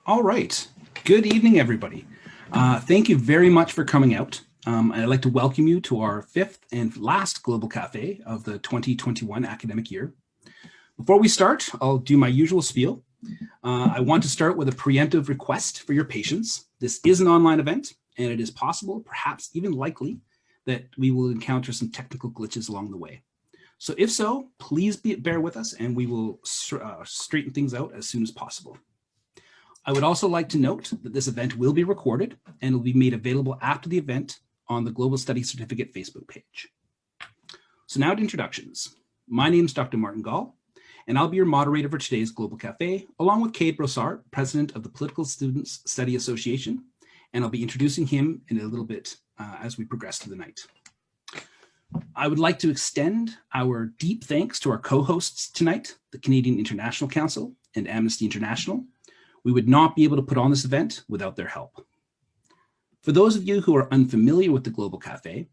All right. Good evening, everybody. Thank you very much for coming out. I'd like to welcome you to our fifth and last Global Cafe of the 2021 academic year. Before we start, I'll do my usual spiel. I want to start with a preemptive request for your patience. This is an online event, and it is possible, perhaps even likely, that we will encounter some technical glitches along the way. So if so, please bear with us, and we will straighten things out as soon as possible. I would also like to note that this event will be recorded and will be made available after the event on the Global Study Certificate Facebook page. So now to introductions. My name is Dr. Martin Gall, and I'll be your moderator for today's Global Cafe, along with Cade Brossard, President of the Political Students Study Association, and I'll be introducing him in a little bit as we progress through the night. I would like to extend our deep thanks to our co-hosts tonight, the Canadian International Council and Amnesty International. We would not be able to put on this event without their help. For those of you who are unfamiliar with the Global Cafe,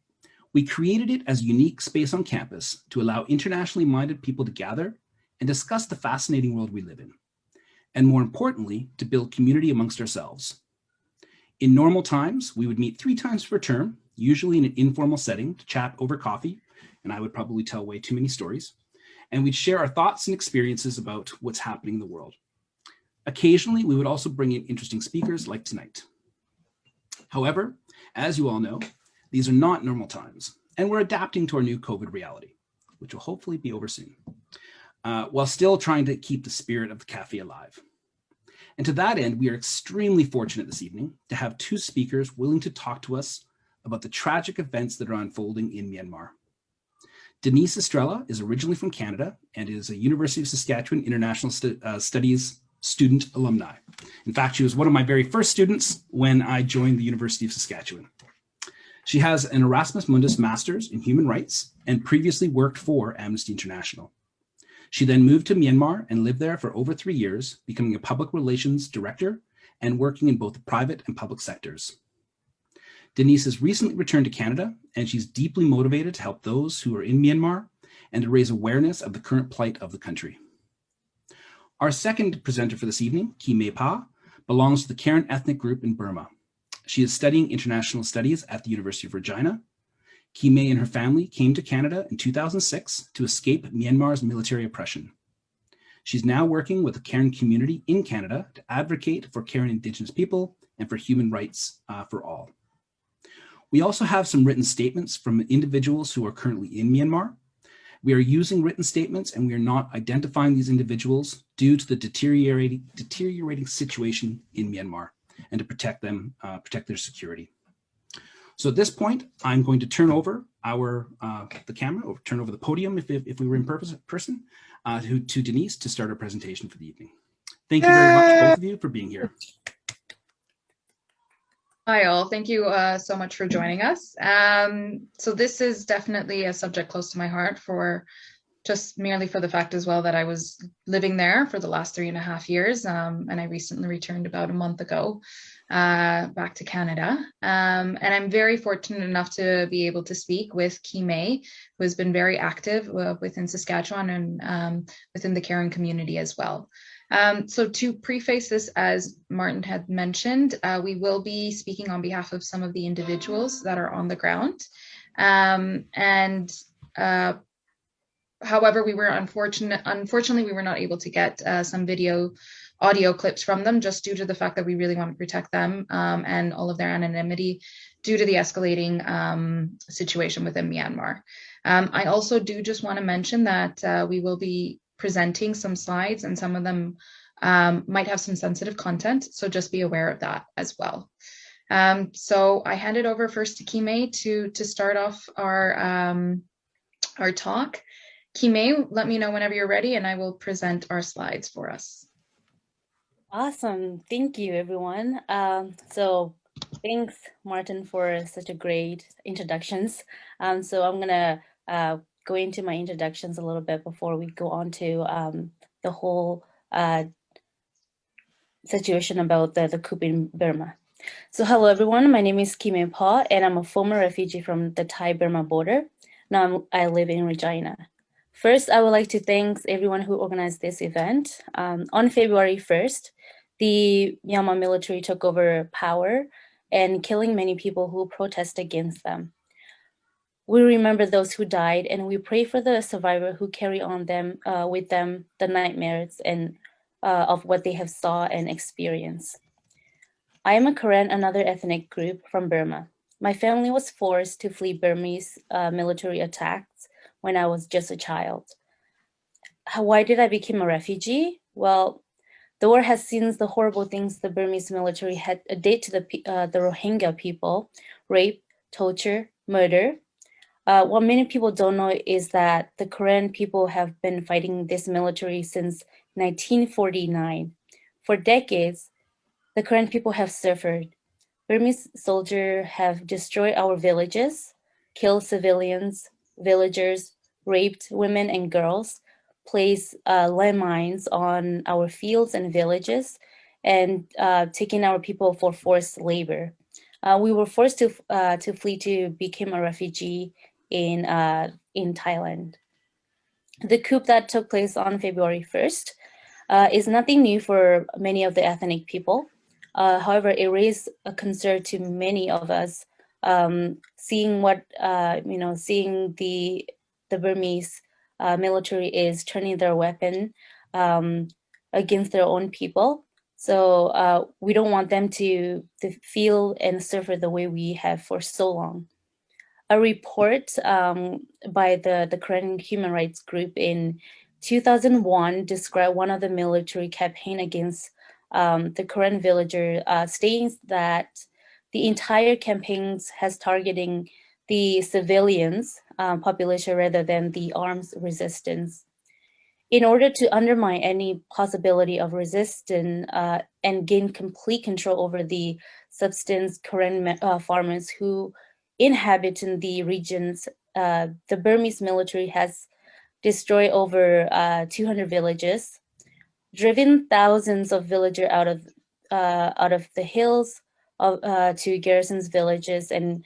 we created it as a unique space on campus to allow internationally minded people to gather and discuss the fascinating world we live in, and more importantly, to build community amongst ourselves. In normal times, we would meet 3 times per term, usually in an informal setting to chat over coffee, and I would probably tell way too many stories, and we'd share our thoughts and experiences about what's happening in the world. Occasionally, we would also bring in interesting speakers like tonight. However, as you all know, these are not normal times, and we're adapting to our new COVID reality, which will hopefully be over soon, while still trying to keep the spirit of the cafe alive. And to that end, we are extremely fortunate this evening to have 2 speakers willing to talk to us about the tragic events that are unfolding in Myanmar. Denise Estrella is originally from Canada and is a University of Saskatchewan International Studies student alumni. In fact, she was one of my very first students when I joined the University of Saskatchewan. She has an Erasmus Mundus Master's in Human Rights and previously worked for Amnesty International. She then moved to Myanmar and lived there for over 3 years, becoming a public relations director and working in both the private and public sectors. Denise has recently returned to Canada, and she's deeply motivated to help those who are in Myanmar and to raise awareness of the current plight of the country. Our second presenter for this evening, Ki-Mei Pa, belongs to the Karen ethnic group in Burma. She is studying international studies at the University of Regina. Ki-Mei and her family came to Canada in 2006 to escape Myanmar's military oppression. She's now working with the Karen community in Canada to advocate for Karen Indigenous people and for human rights for all. We also have some written statements from individuals who are currently in Myanmar. We are using written statements and we are not identifying these individuals due to the deteriorating situation in Myanmar and to protect them, protect their security. So at this point, I'm going to turn over the camera, or turn over the podium if we were in person, to Denise to start our presentation for the evening. Thank you very much, both of you, for being here. Hi all, thank you so much for joining us. So this is definitely a subject close to my heart for just merely for the fact as well that I was living there for the last 3.5 years, and I recently returned about a month ago back to Canada. And I'm very fortunate enough to be able to speak with Ki-Mei, who has been very active within Saskatchewan and within the Karen community as well. So to preface this, as Martin had mentioned, we will be speaking on behalf of some of the individuals that are on the ground. However, unfortunately, we were not able to get some audio clips from them just due to the fact that we really want to protect them and all of their anonymity due to the escalating situation within Myanmar. I also do just want to mention that we will be presenting some slides and some of them might have some sensitive content, so just be aware of that as well. So I hand it over first to Ki-Mei to start off our talk. Ki-Mei, let me know whenever you're ready and I will present our slides for us. Awesome, thank you everyone. So thanks Martin for such a great introductions. So I'm gonna go into my introductions a little bit before we go on to the whole situation about the coup in Burma. So hello everyone, my name is Ki-Mei Pa and I'm a former refugee from the Thai-Burma border. Now I live in Regina. First, I would like to thank everyone who organized this event. On February 1st, the Myanmar military took over power and killing many people who protest against them. We remember those who died, and we pray for the survivor who carry on with them the nightmares and of what they have saw and experienced. I am a Karen, another ethnic group from Burma. My family was forced to flee Burmese military attacks when I was just a child. Why did I become a refugee? Well, the war has seen the horrible things the Burmese military had did to the Rohingya people: rape, torture, murder. What many people don't know is that the Karen people have been fighting this military since 1949. For decades, the Karen people have suffered. Burmese soldiers have destroyed our villages, killed civilians, villagers, raped women and girls, placed landmines on our fields and villages, and taken our people for forced labor. We were forced to flee to become a refugee in Thailand. The coup that took place on February 1st is nothing new for many of the ethnic people. However, it raised a concern to many of us, seeing seeing the Burmese military is turning their weapon against their own people. So we don't want them to feel and suffer the way we have for so long. A report by the Korean human rights group in 2001 described one of the military campaign against the Korean villager, stating that the entire campaigns has targeting the civilians population rather than the arms resistance. In order to undermine any possibility of resistance and gain complete control over the subsistence Korean farmers who inhabit in the regions, the Burmese military has destroyed over 200 villages, driven thousands of villagers out of the hills to garrisons villages, and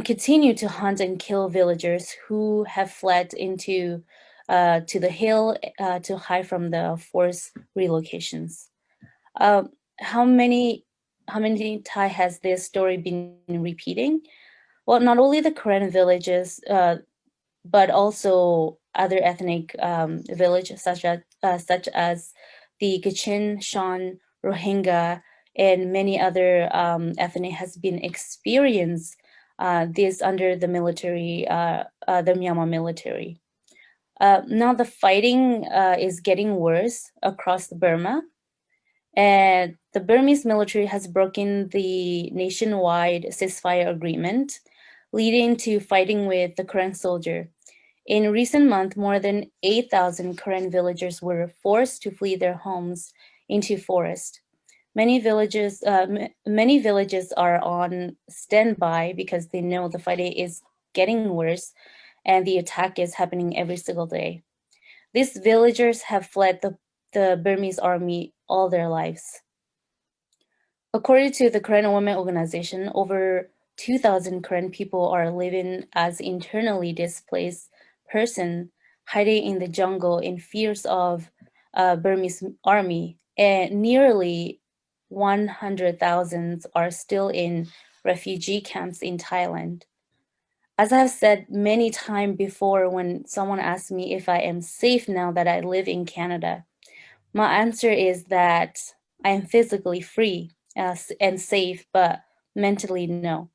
continue to hunt and kill villagers who have fled into to the hill to hide from the forced relocations. Uh, how many Thai has this story been repeating? Well, not only the Korean villages, but also other ethnic villages such as the Kachin, Shan, Rohingya, and many other ethnic has been experienced this under the military, the Myanmar military. Now the fighting is getting worse across Burma, and the Burmese military has broken the nationwide ceasefire agreement, leading to fighting with the Korean soldier. In recent months, more than 8,000 Korean villagers were forced to flee their homes into forest. Many villages are on standby because they know the fight is getting worse and the attack is happening every single day. These villagers have fled the Burmese army all their lives. According to the Korean Women Organization, over 2,000 Korean people are living as internally displaced person, hiding in the jungle in fears of Burmese army, and nearly 100,000 are still in refugee camps in Thailand. As I've said many times before, when someone asks me if I am safe now that I live in Canada, my answer is that I am physically free and safe, but mentally no.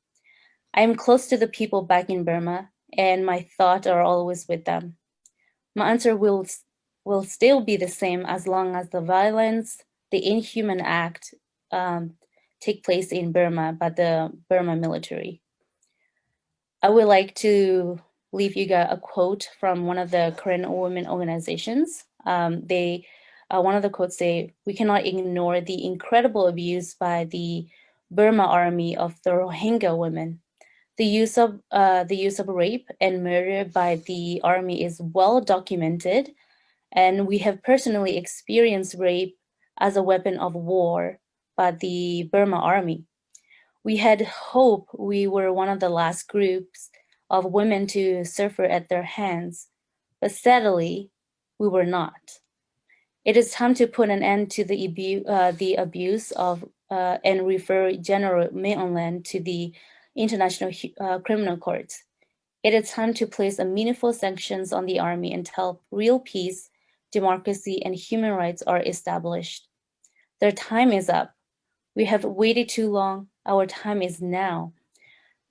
I am close to the people back in Burma, and my thoughts are always with them. My answer will still be the same as long as the violence, the inhuman act take place in Burma by the Burma military. I would like to leave you guys a quote from one of the Korean women organizations. One of the quotes say, "We cannot ignore the incredible abuse by the Burma army of the Rohingya women. The use of rape and murder by the army is well documented, and we have personally experienced rape as a weapon of war by the Burma army. We had hoped we were one of the last groups of women to suffer at their hands, but sadly, we were not. It is time to put an end to the abuse of and refer general mainland to the International Criminal Court. It is time to place a meaningful sanctions on the army until real peace, democracy, and human rights are established. Their time is up. We have waited too long. Our time is now.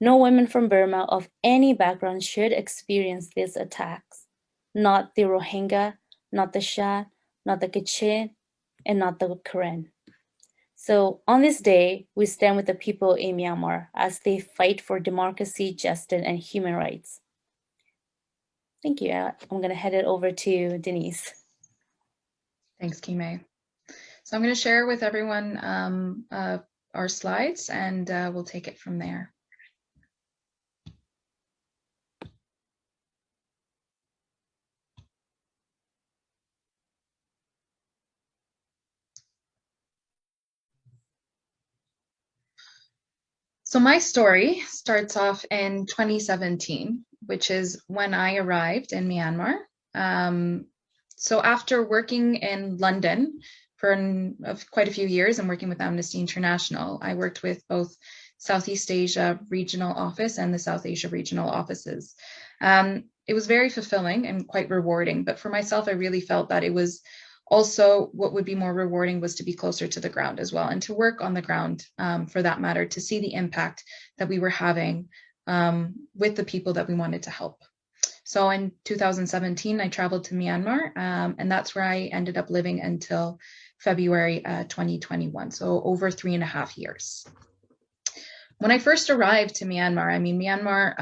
No women from Burma of any background should experience these attacks. Not the Rohingya, not the Shah, not the Kachin, and not the Karen. So on this day, we stand with the people in Myanmar as they fight for democracy, justice, and human rights. Thank you. I'm going to head it over to Denise. Thanks, Kime. So I'm going to share with everyone our slides, and we'll take it from there. So my story starts off in 2017, which is when I arrived in Myanmar. So after working in London for quite a few years and working with Amnesty International, I worked with both Southeast Asia Regional Office and the South Asia Regional Offices. It was very fulfilling and quite rewarding, but for myself, I really felt that it was also what would be more rewarding was to be closer to the ground as well, and to work on the ground for that matter, to see the impact that we were having with the people that we wanted to help. So in 2017, I traveled to Myanmar, and that's where I ended up living until February 2021, so over 3.5 years. When I first arrived to Myanmar, I mean, Myanmar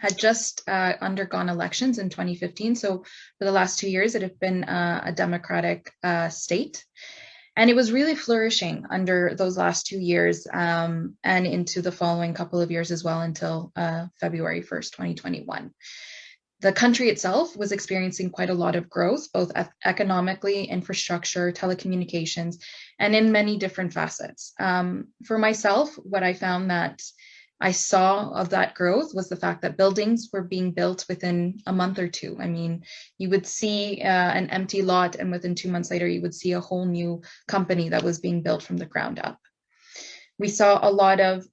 had just undergone elections in 2015. So for the last 2 years, it had been a democratic state. And it was really flourishing under those last 2 years and into the following couple of years as well until February 1st, 2021. The country itself was experiencing quite a lot of growth, both economically, infrastructure, telecommunications, and in many different facets. For myself, what I found that I saw of that growth was the fact that buildings were being built within a month or two. I mean, you would see an empty lot, and within 2 months later, you would see a whole new company that was being built from the ground up. We saw a lot of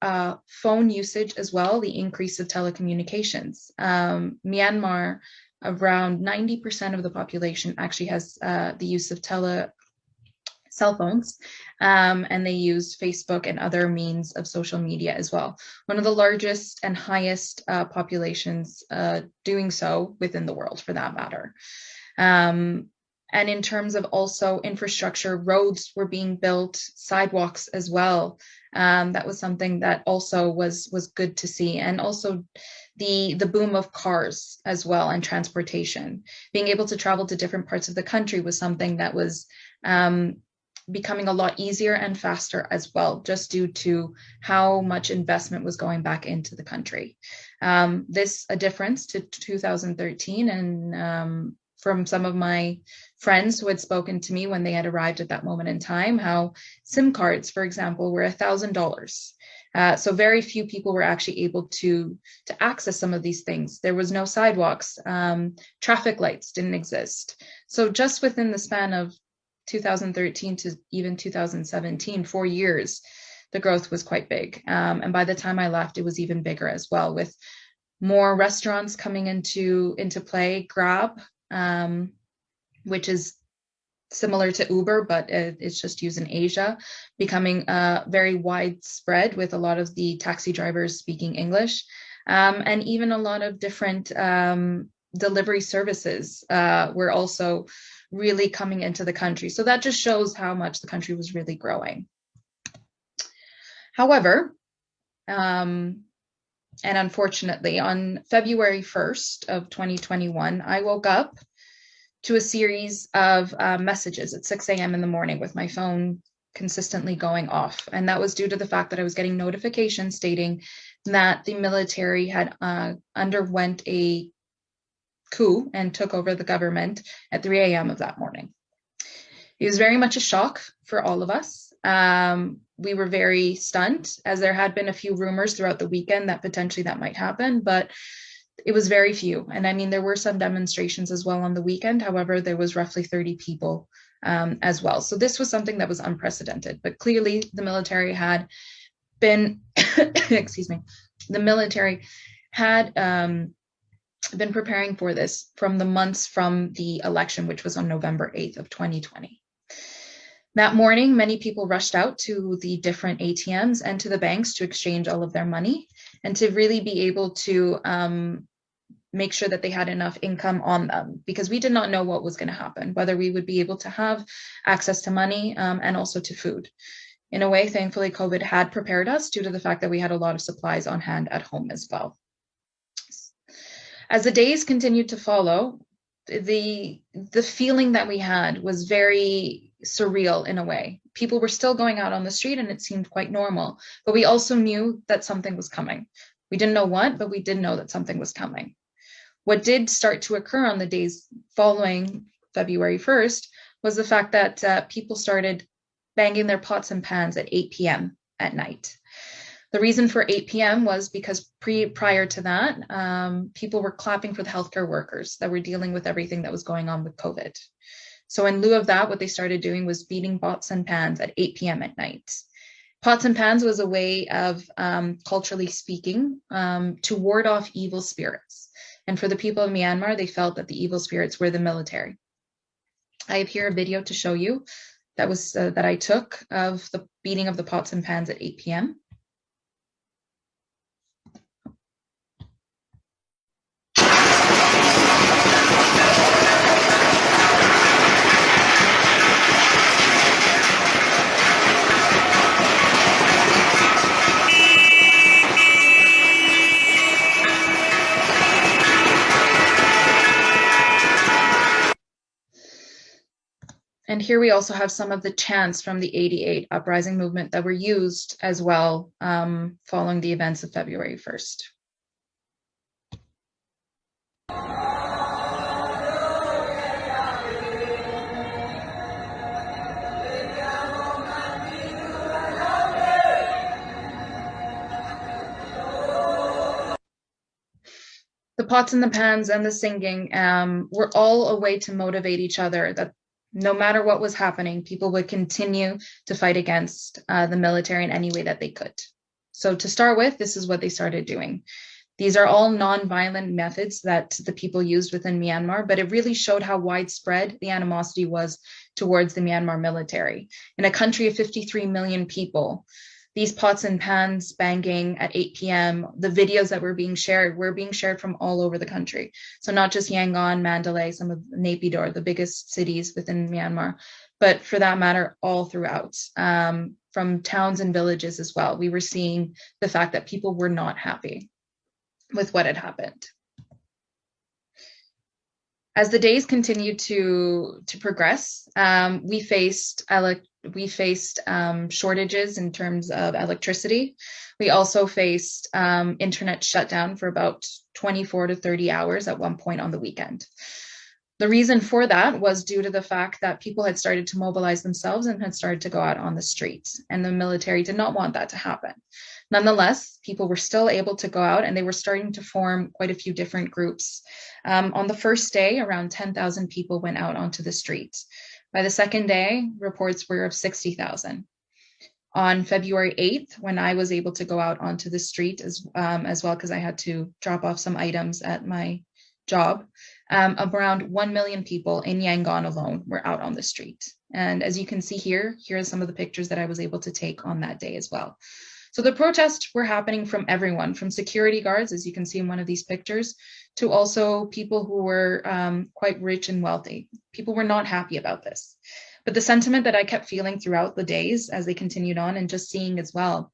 phone usage as well, the increase of telecommunications. Myanmar, around 90% of the population actually has the use of cell phones, and they use Facebook and other means of social media as well. One of the largest and highest populations doing so within the world, for that matter. And in terms of also infrastructure, roads were being built, sidewalks as well. That was something that also was good to see. And also the boom of cars as well, and transportation. Being able to travel to different parts of the country was something that was becoming a lot easier and faster as well, just due to how much investment was going back into the country. This a difference to 2013, and from some of my friends who had spoken to me when they had arrived at that moment in time, how SIM cards, for example, were $1,000. So very few people were actually able to access some of these things. There was no sidewalks, traffic lights didn't exist. So just within the span of 2013 to even 2017, 4 years, the growth was quite big. And by the time I left, it was even bigger as well, with more restaurants coming into play. Grab, which is similar to Uber, but it's just used in Asia, becoming very widespread, with a lot of the taxi drivers speaking English, and even a lot of different delivery services were also really coming into the country. So that just shows how much the country was really growing. However, and unfortunately, on February 1st of 2021, I woke up to a series of messages at 6 a.m. in the morning with my phone consistently going off. And that was due to the fact that I was getting notifications stating that the military had underwent a coup and took over the government at 3 a.m. of that morning. It was very much a shock for all of us. We were very stunned, as there had been a few rumors throughout the weekend that potentially that might happen, but it was very few. And I mean, there were some demonstrations as well on the weekend. However, there was roughly 30 people as well. So this was something that was unprecedented, but clearly the military had been, excuse me, the military had been preparing for this from the months from the election, which was on November 8th of 2020. That morning, many people rushed out to the different ATMs and to the banks to exchange all of their money and to really be able to make sure that they had enough income on them, because we did not know what was going to happen, whether we would be able to have access to money and also to food. In a way, thankfully, COVID had prepared us due to the fact that we had a lot of supplies on hand at home as well. As the days continued to follow, the feeling that we had was very surreal in a way. People were still going out on the street and it seemed quite normal, but we also knew that something was coming. We didn't know what, but we did know that something was coming. What did start to occur on the days following February 1st was the fact that people started banging their pots and pans at 8 p.m. at night. The reason for 8 p.m. was because prior to that, people were clapping for the healthcare workers that were dealing with everything that was going on with COVID. So in lieu of that, what they started doing was beating pots and pans at 8 p.m. at night. Pots and pans was a way of, culturally speaking, to ward off evil spirits. And for the people of Myanmar, they felt that the evil spirits were the military. I have here a video to show you that I took of the beating of the pots and pans at 8 p.m. And here we also have some of the chants from the 88 uprising movement that were used as well following the events of February 1st. The pots and the pans and the singing were all a way to motivate each other, that no matter what was happening, people would continue to fight against the military in any way that they could. So to start with, this is what they started doing. These are all non-violent methods that the people used within Myanmar, but it really showed how widespread the animosity was towards the Myanmar military. In a country of 53 million people, these pots and pans banging at 8 p.m., the videos that were being shared from all over the country. So not just Yangon, Mandalay, some of Naypyidaw, the biggest cities within Myanmar, but for that matter, all throughout, from towns and villages as well. We were seeing the fact that people were not happy with what had happened. As the days continued to progress, we faced shortages in terms of electricity. We also faced internet shutdown for about 24 to 30 hours at one point on the weekend. The reason for that was due to the fact that people had started to mobilize themselves and had started to go out on the streets, and the military did not want that to happen. Nonetheless, people were still able to go out and they were starting to form quite a few different groups. On the first day, around 10,000 people went out onto the streets. By the second day, reports were of 60,000. On February 8th, when I was able to go out onto the street as well, because I had to drop off some items at my job, around 1 million people in Yangon alone were out on the street. And as you can see here are some of the pictures that I was able to take on that day as well. So the protests were happening from everyone, from security guards, as you can see in one of these pictures, to also people who were quite rich and wealthy. People were not happy about this. But the sentiment that I kept feeling throughout the days as they continued on, and just seeing as well,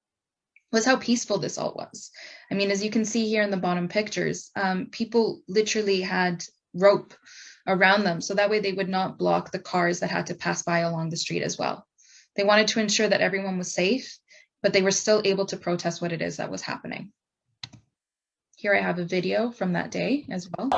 was how peaceful this all was. I mean, as you can see here in the bottom pictures, people literally had rope around them, so that way they would not block the cars that had to pass by along the street as well. They wanted to ensure that everyone was safe, but they were still able to protest what it is that was happening. Here I have a video from that day as well.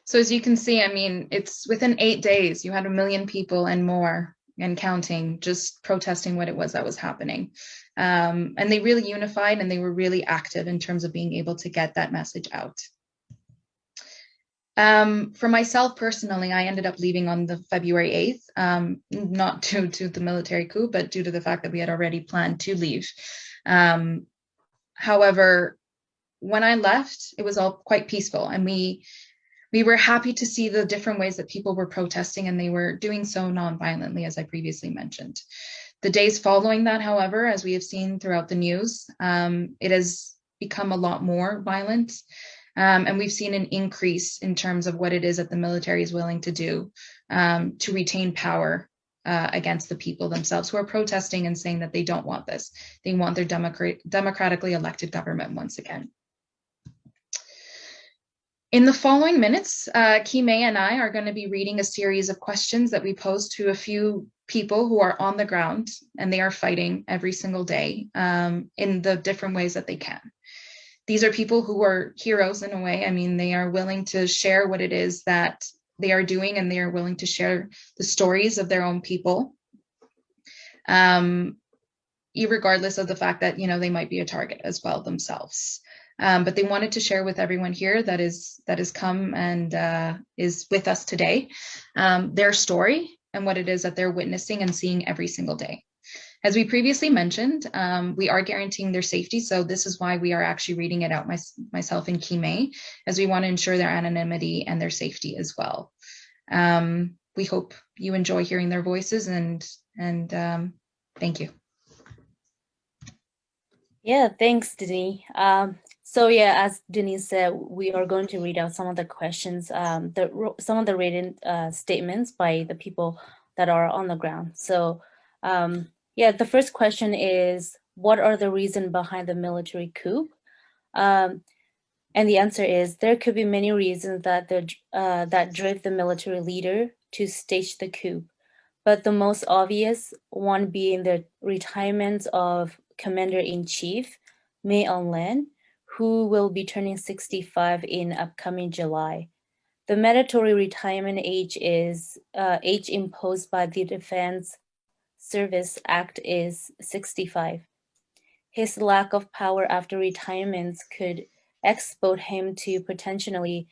So as you can see, I mean, it's within 8 days, you had 1 million people and more and counting just protesting what it was that was happening. And they really unified and they were really active in terms of being able to get that message out. For myself personally, I ended up leaving on the February 8th, not due to the military coup, but due to the fact that we had already planned to leave. However, when I left, it was all quite peaceful, and we were happy to see the different ways that people were protesting, and they were doing so non-violently, as I previously mentioned. The days following that, however, as we have seen throughout the news, it has become a lot more violent. And we've seen an increase in terms of what it is that the military is willing to do to retain power against the people themselves who are protesting and saying that they don't want this. They want their democratically elected government once again. In the following minutes, Kime and I are going to be reading a series of questions that we posed to a few people who are on the ground, and they are fighting every single day in the different ways that they can. These are people who are heroes in a way. I mean, they are willing to share what it is that they are doing, and they are willing to share the stories of their own people, regardless of the fact that, you know, they might be a target as well themselves. But they wanted to share with everyone here that has come and is with us today, their story and what it is that they're witnessing and seeing every single day. As we previously mentioned, we are guaranteeing their safety, so this is why we are actually reading it out myself and Kime, as we want to ensure their anonymity and their safety as well. We hope you enjoy hearing their voices, and thank you. Yeah, thanks, Denise. So yeah, as Denise said, we are going to read out some of the questions, some of the written statements by the people that are on the ground. So yeah, the first question is, what are the reasons behind the military coup? And the answer is, there could be many reasons that that drove the military leader to stage the coup, but the most obvious one being the retirement of Commander-in-Chief May Aung-Hlaing, who will be turning 65 in upcoming July. The mandatory retirement age is age imposed by the Defense Service Act is 65. His lack of power after retirement could expose him to potentially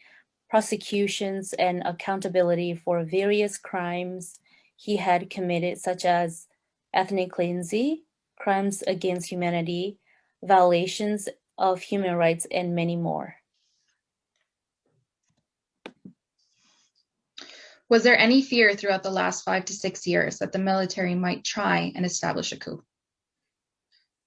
prosecutions and accountability for various crimes he had committed, such as ethnic cleansing, crimes against humanity, violations of human rights, and many more. Was there any fear throughout the last 5 to 6 years that the military might try and establish a coup?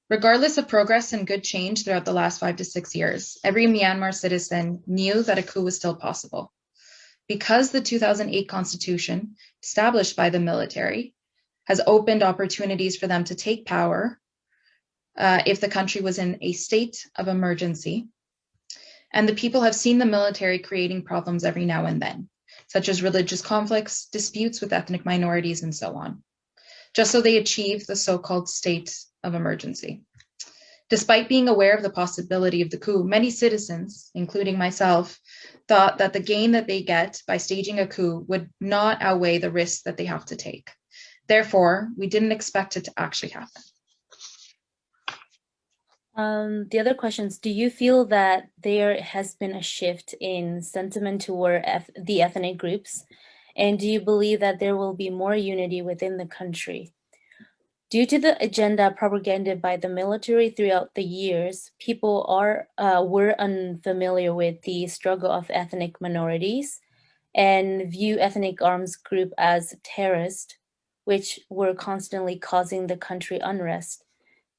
Regardless of progress and good change throughout the last 5 to 6 years, every Myanmar citizen knew that a coup was still possible. Because the 2008 constitution, established by the military, has opened opportunities for them to take power if the country was in a state of emergency. And the people have seen the military creating problems every now and then, such as religious conflicts, disputes with ethnic minorities, and so on, just so they achieve the so-called state of emergency. Despite being aware of the possibility of the coup, many citizens, including myself, thought that the gain that they get by staging a coup would not outweigh the risks that they have to take. Therefore, we didn't expect it to actually happen. The other questions, do you feel that there has been a shift in sentiment toward the ethnic groups? And do you believe that there will be more unity within the country? Due to the agenda propagated by the military throughout the years, people were unfamiliar with the struggle of ethnic minorities and view ethnic arms group as terrorists, which were constantly causing the country unrest.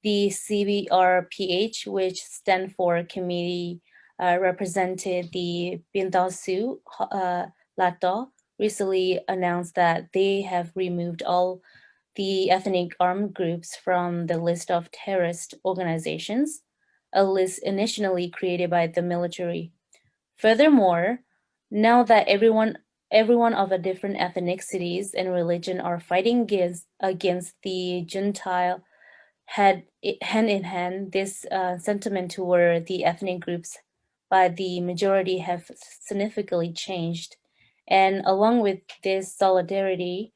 The CBRPH, which stand for Committee represented the Bindasu Lato, recently announced that they have removed all the ethnic armed groups from the list of terrorist organizations, a list initially created by the military. Furthermore, now that everyone of a different ethnicities and religion are fighting against the junta hand in hand, this sentiment toward the ethnic groups by the majority have significantly changed. And along with this solidarity,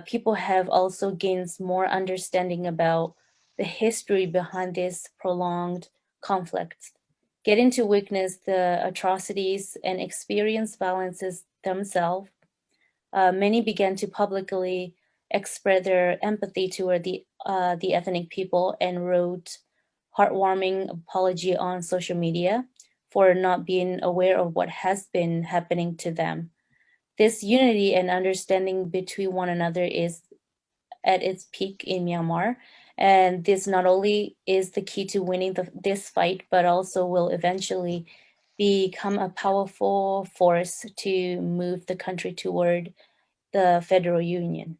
people have also gained more understanding about the history behind this prolonged conflict, getting to witness the atrocities and experience violences themselves. Many began to publicly express their empathy toward the ethnic people and wrote heartwarming apology on social media for not being aware of what has been happening to them. This unity and understanding between one another is at its peak in Myanmar. And this not only is the key to winning this fight, but also will eventually become a powerful force to move the country toward the federal union.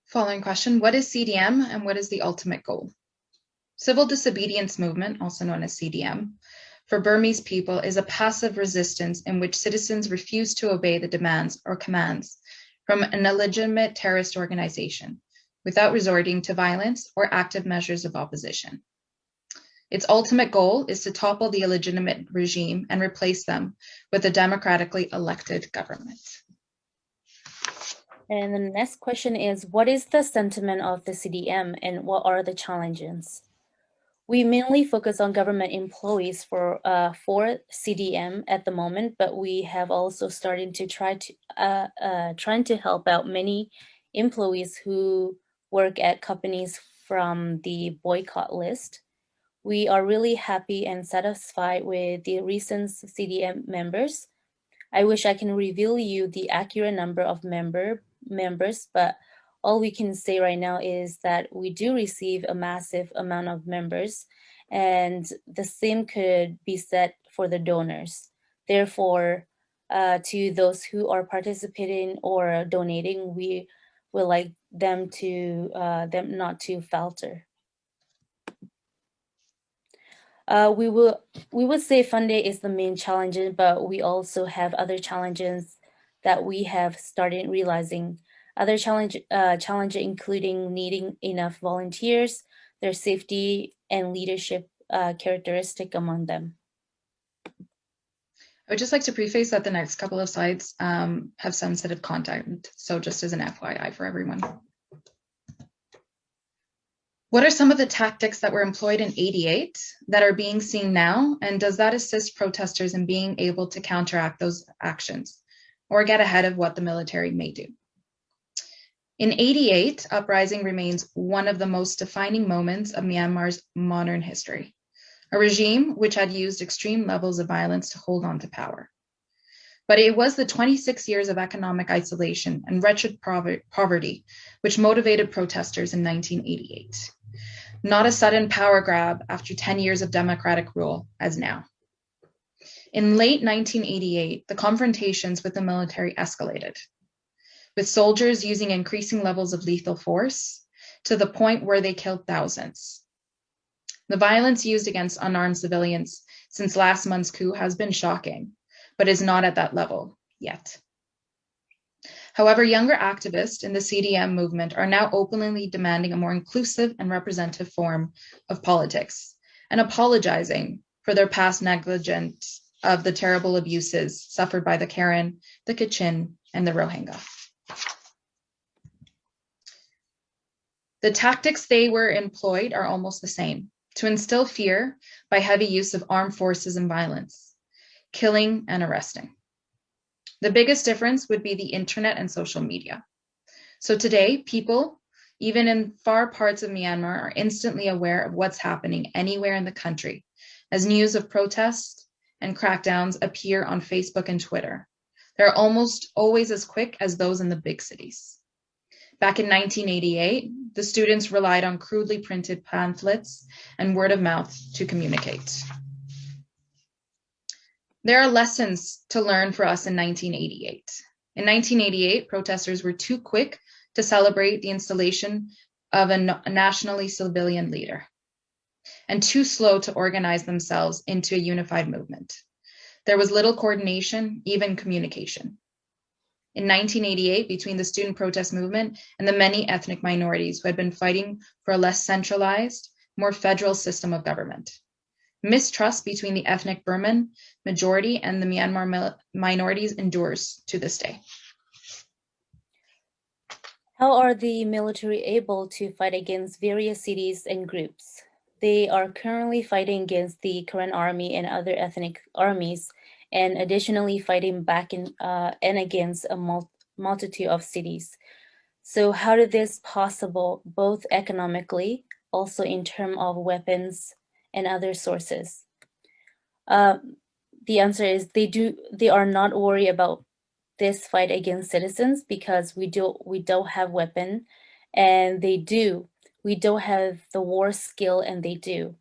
Following question, what is CDM and what is the ultimate goal? Civil disobedience movement, also known as CDM, for Burmese people is a passive resistance in which citizens refuse to obey the demands or commands from an illegitimate terrorist organization without resorting to violence or active measures of opposition. Its ultimate goal is to topple the illegitimate regime and replace them with a democratically elected government. And the next question is, what is the sentiment of the CDM and what are the challenges? We mainly focus on government employees for CDM at the moment, but we have also started to trying to help out many employees who work at companies from the boycott list. We are really happy and satisfied with the recent CDM members. I wish I can reveal you the accurate number of members, but all we can say right now is that we do receive a massive amount of members, and the same could be said for the donors. Therefore, to those who are participating or donating, we would like them not to falter. We would say funding is the main challenge, but we also have other challenges that we have started realizing. Other challenge including needing enough volunteers, their safety and leadership characteristic among them. I would just like to preface that the next couple of slides have sensitive content, so just as an FYI for everyone. What are some of the tactics that were employed in '88 that are being seen now, and does that assist protesters in being able to counteract those actions or get ahead of what the military may do? In '88, uprising remains one of the most defining moments of Myanmar's modern history, a regime which had used extreme levels of violence to hold on to power. But it was the 26 years of economic isolation and wretched poverty which motivated protesters in 1988. Not a sudden power grab after 10 years of democratic rule as now. In late 1988, the confrontations with the military escalated, with soldiers using increasing levels of lethal force to the point where they killed thousands. The violence used against unarmed civilians since last month's coup has been shocking, but is not at that level yet. However, younger activists in the CDM movement are now openly demanding a more inclusive and representative form of politics and apologizing for their past negligence of the terrible abuses suffered by the Karen, the Kachin, and the Rohingya. The tactics they were employed are almost the same: to instill fear by heavy use of armed forces and violence, killing and arresting. The biggest difference would be the internet and social media. So today, people, even in far parts of Myanmar, are instantly aware of what's happening anywhere in the country, as news of protests and crackdowns appear on Facebook and Twitter. They're almost always as quick as those in the big cities. Back in 1988, the students relied on crudely printed pamphlets and word of mouth to communicate. There are lessons to learn for us in 1988. In 1988, protesters were too quick to celebrate the installation of a nationally civilian leader and too slow to organize themselves into a unified movement. There was little coordination, even communication. In 1988, between the student protest movement and the many ethnic minorities who had been fighting for a less centralized, more federal system of government. Mistrust between the ethnic Burman majority and the Myanmar minorities endures to this day. How are the military able to fight against various cities and groups? They are currently fighting against the Karen army and other ethnic armies, and additionally fighting back and against a multitude of cities. So how did this possible, both economically, also in terms of weapons and other sources? Uh, the answer is they are not worried about this fight against citizens because we don't have weapon, and we don't have the war skill, and they do.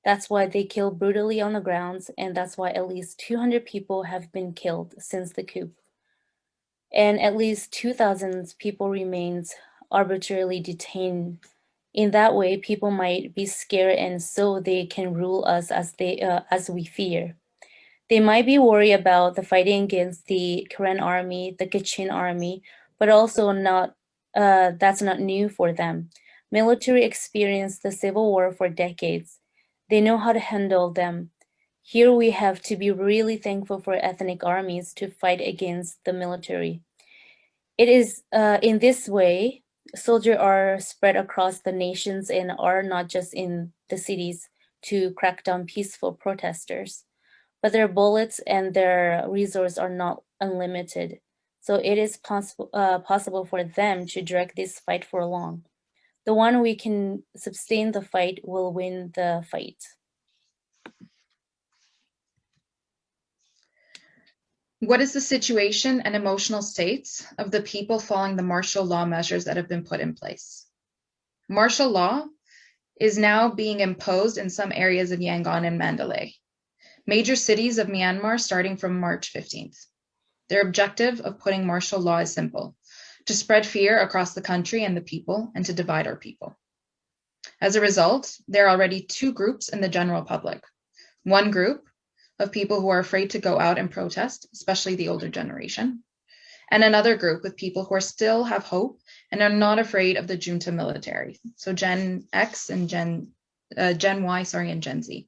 That's why they kill brutally on the grounds, and that's why at least 200 people have been killed since the coup, and at least 2,000 people remains arbitrarily detained. In that way, people might be scared, and so they can rule us as we fear. They might be worried about the fighting against the Karen army, the Kachin army, but also that's not new for them. Military experienced the civil war for decades. They know how to handle them. Here we have to be really thankful for ethnic armies to fight against the military. It is in this way, soldiers are spread across the nations and are not just in the cities to crack down peaceful protesters, but their bullets and their resources are not unlimited. So it is possible for them to drag this fight for long. The one we can sustain the fight will win the fight. What is the situation and emotional states of the people following the martial law measures that have been put in place? Martial law is now being imposed in some areas of Yangon and Mandalay, major cities of Myanmar starting from March 15th. Their objective of putting martial law is simple: to spread fear across the country and the people, and to divide our people. As a result, there are already two groups in the general public. One group of people who are afraid to go out and protest, especially the older generation, and another group with people who are still have hope and are not afraid of the junta military. So Gen X and Gen Y, and Gen Z.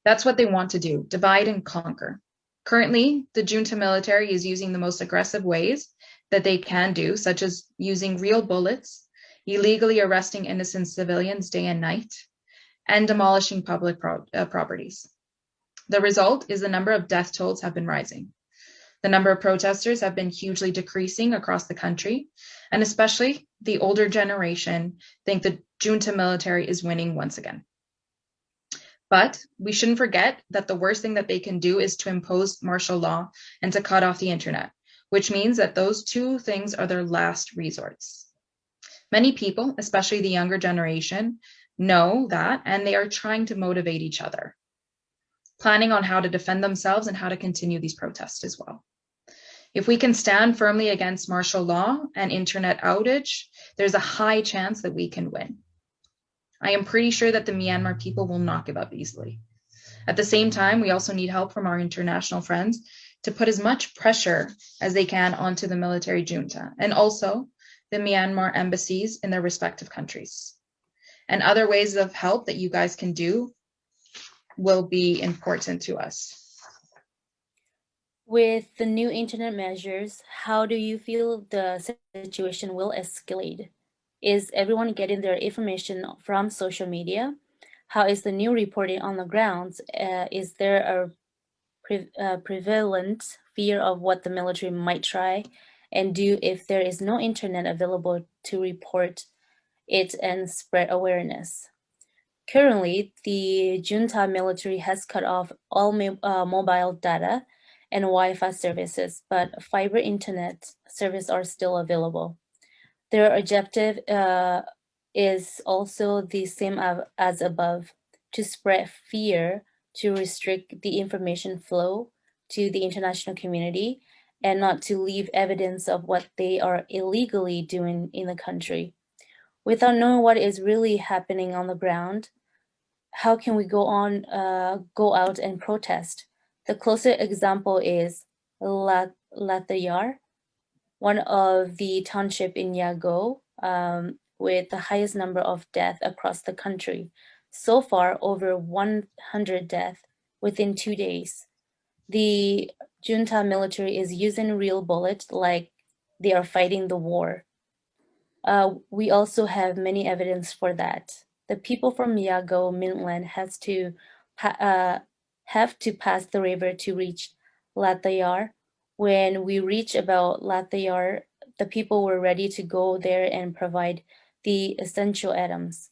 That's what they want to do: divide and conquer. Currently, the junta military is using the most aggressive ways that they can do, such as using real bullets, illegally arresting innocent civilians day and night, and demolishing public properties. The result is the number of death tolls have been rising. The number of protesters have been hugely decreasing across the country, and especially the older generation think the junta military is winning once again. But we shouldn't forget that the worst thing that they can do is to impose martial law and to cut off the internet, which means that those two things are their last resorts. Many people, especially the younger generation, know that, and they are trying to motivate each other, planning on how to defend themselves and how to continue these protests as well. If we can stand firmly against martial law and internet outage, there's a high chance that we can win. I am pretty sure that the Myanmar people will not give up easily. At the same time, we also need help from our international friends to put as much pressure as they can onto the military junta, and also the Myanmar embassies in their respective countries. And other ways of help that you guys can do will be important to us. With the new internet measures, how do you feel the situation will escalate? Is everyone getting their information from social media? How is the new reporting on the grounds? Is there a prevalent fear of what the military might try and do if there is no internet available to report it and spread awareness? Currently, the junta military has cut off all mobile data and Wi-Fi services, but fiber internet service are still available. Their objective is also the same as above: to spread fear, to restrict the information flow to the international community, and not to leave evidence of what they are illegally doing in the country. Without knowing what is really happening on the ground, how can we go out and protest? The closest example is Latayar, one of the township in Yago, with the highest number of deaths across the country. So far, over 100 deaths within 2 days. The junta military is using real bullets like they are fighting the war. We also have many evidence for that. The people from Yago mainland have to pass the river to reach Latayar. When we reach about Latayar, the people were ready to go there and provide the essential items.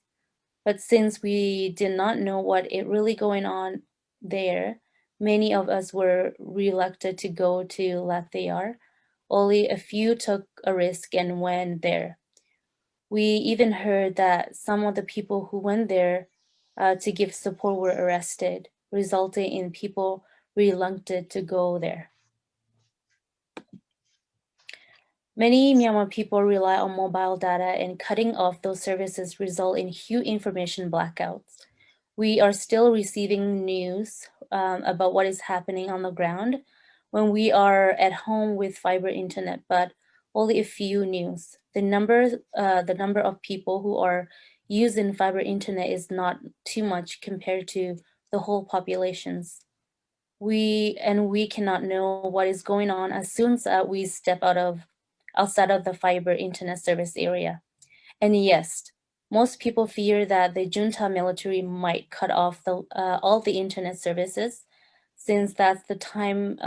But since we did not know what it really going on there, many of us were reluctant to go to Latayar. Only a few took a risk and went there. We even heard that some of the people who went there to give support were arrested, resulting in people reluctant to go there. Many Myanmar people rely on mobile data, and cutting off those services result in huge information blackouts. We are still receiving news about what is happening on the ground when we are at home with fiber internet, but only a few news. The number of people who are using fiber internet is not too much compared to the whole populations. We cannot know what is going on as soon as we step outside of the fiber internet service area. And yes, most people fear that the junta military might cut off all the internet services, since that's the time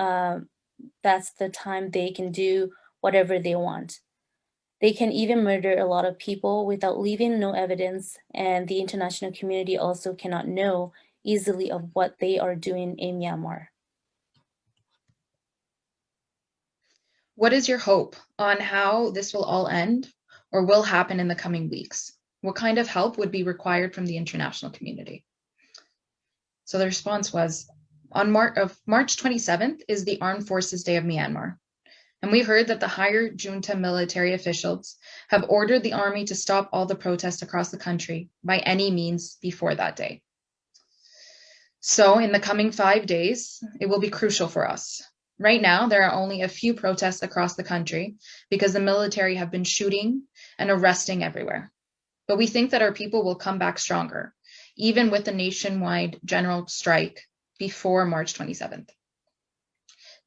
they can do whatever they want. They can even murder a lot of people without leaving no evidence, and the international community also cannot know easily of what they are doing in Myanmar. What is your hope on how this will all end or will happen in the coming weeks? What kind of help would be required from the international community? So the response was, on March 27th is the Armed Forces Day of Myanmar. And we heard that the higher junta military officials have ordered the army to stop all the protests across the country by any means before that day. So in the coming 5 days, it will be crucial for us. Right now, there are only a few protests across the country because the military have been shooting and arresting everywhere. But we think that our people will come back stronger, even with the nationwide general strike before March 27th.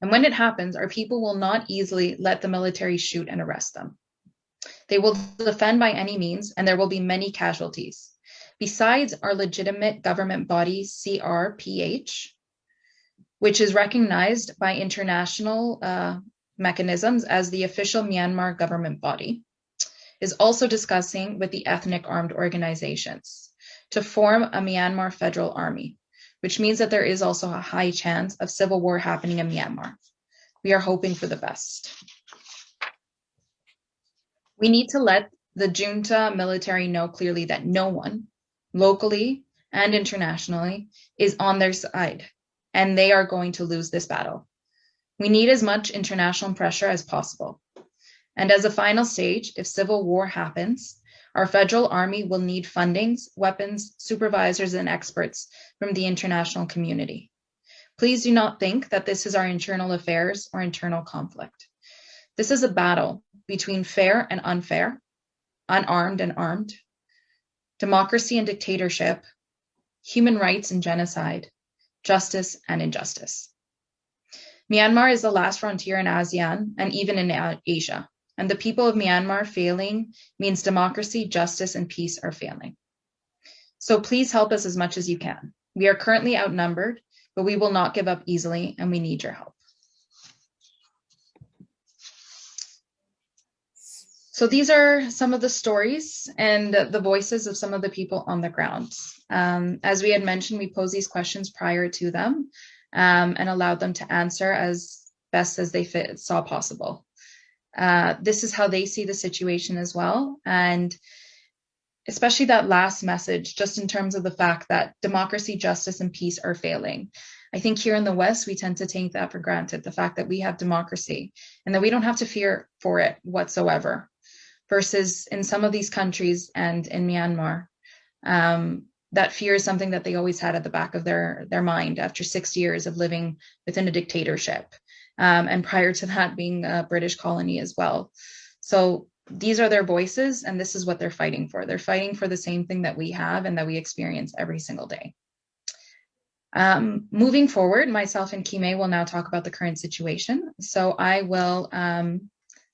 And when it happens, our people will not easily let the military shoot and arrest them. They will defend by any means, and there will be many casualties. Besides our legitimate government body, CRPH, which is recognized by international mechanisms as the official Myanmar government body, is also discussing with the ethnic armed organizations to form a Myanmar federal army, which means that there is also a high chance of civil war happening in Myanmar. We are hoping for the best. We need to let the junta military know clearly that no one, locally and internationally, is on their side, and they are going to lose this battle. We need as much international pressure as possible. And as a final stage, if civil war happens, our federal army will need fundings, weapons, supervisors, and experts from the international community. Please do not think that this is our internal affairs or internal conflict. This is a battle between fair and unfair, unarmed and armed, democracy and dictatorship, human rights and genocide, justice and injustice. Myanmar is the last frontier in ASEAN and even in Asia. And the people of Myanmar failing means democracy, justice, and peace are failing. So please help us as much as you can. We are currently outnumbered, but we will not give up easily, and we need your help. So these are some of the stories and the voices of some of the people on the ground. As we had mentioned, we posed these questions prior to them and allowed them to answer as best as they saw possible. This is how they see the situation as well. And especially that last message, just in terms of the fact that democracy, justice, and peace are failing. I think here in the West, we tend to take that for granted, the fact that we have democracy and that we don't have to fear for it whatsoever. Versus in some of these countries and in Myanmar, that fear is something that they always had at the back of their mind after 6 years of living within a dictatorship. And prior to that being a British colony as well. So these are their voices, and this is what they're fighting for. They're fighting for the same thing that we have and that we experience every single day. Moving forward, myself and Kime will now talk about the current situation. So I will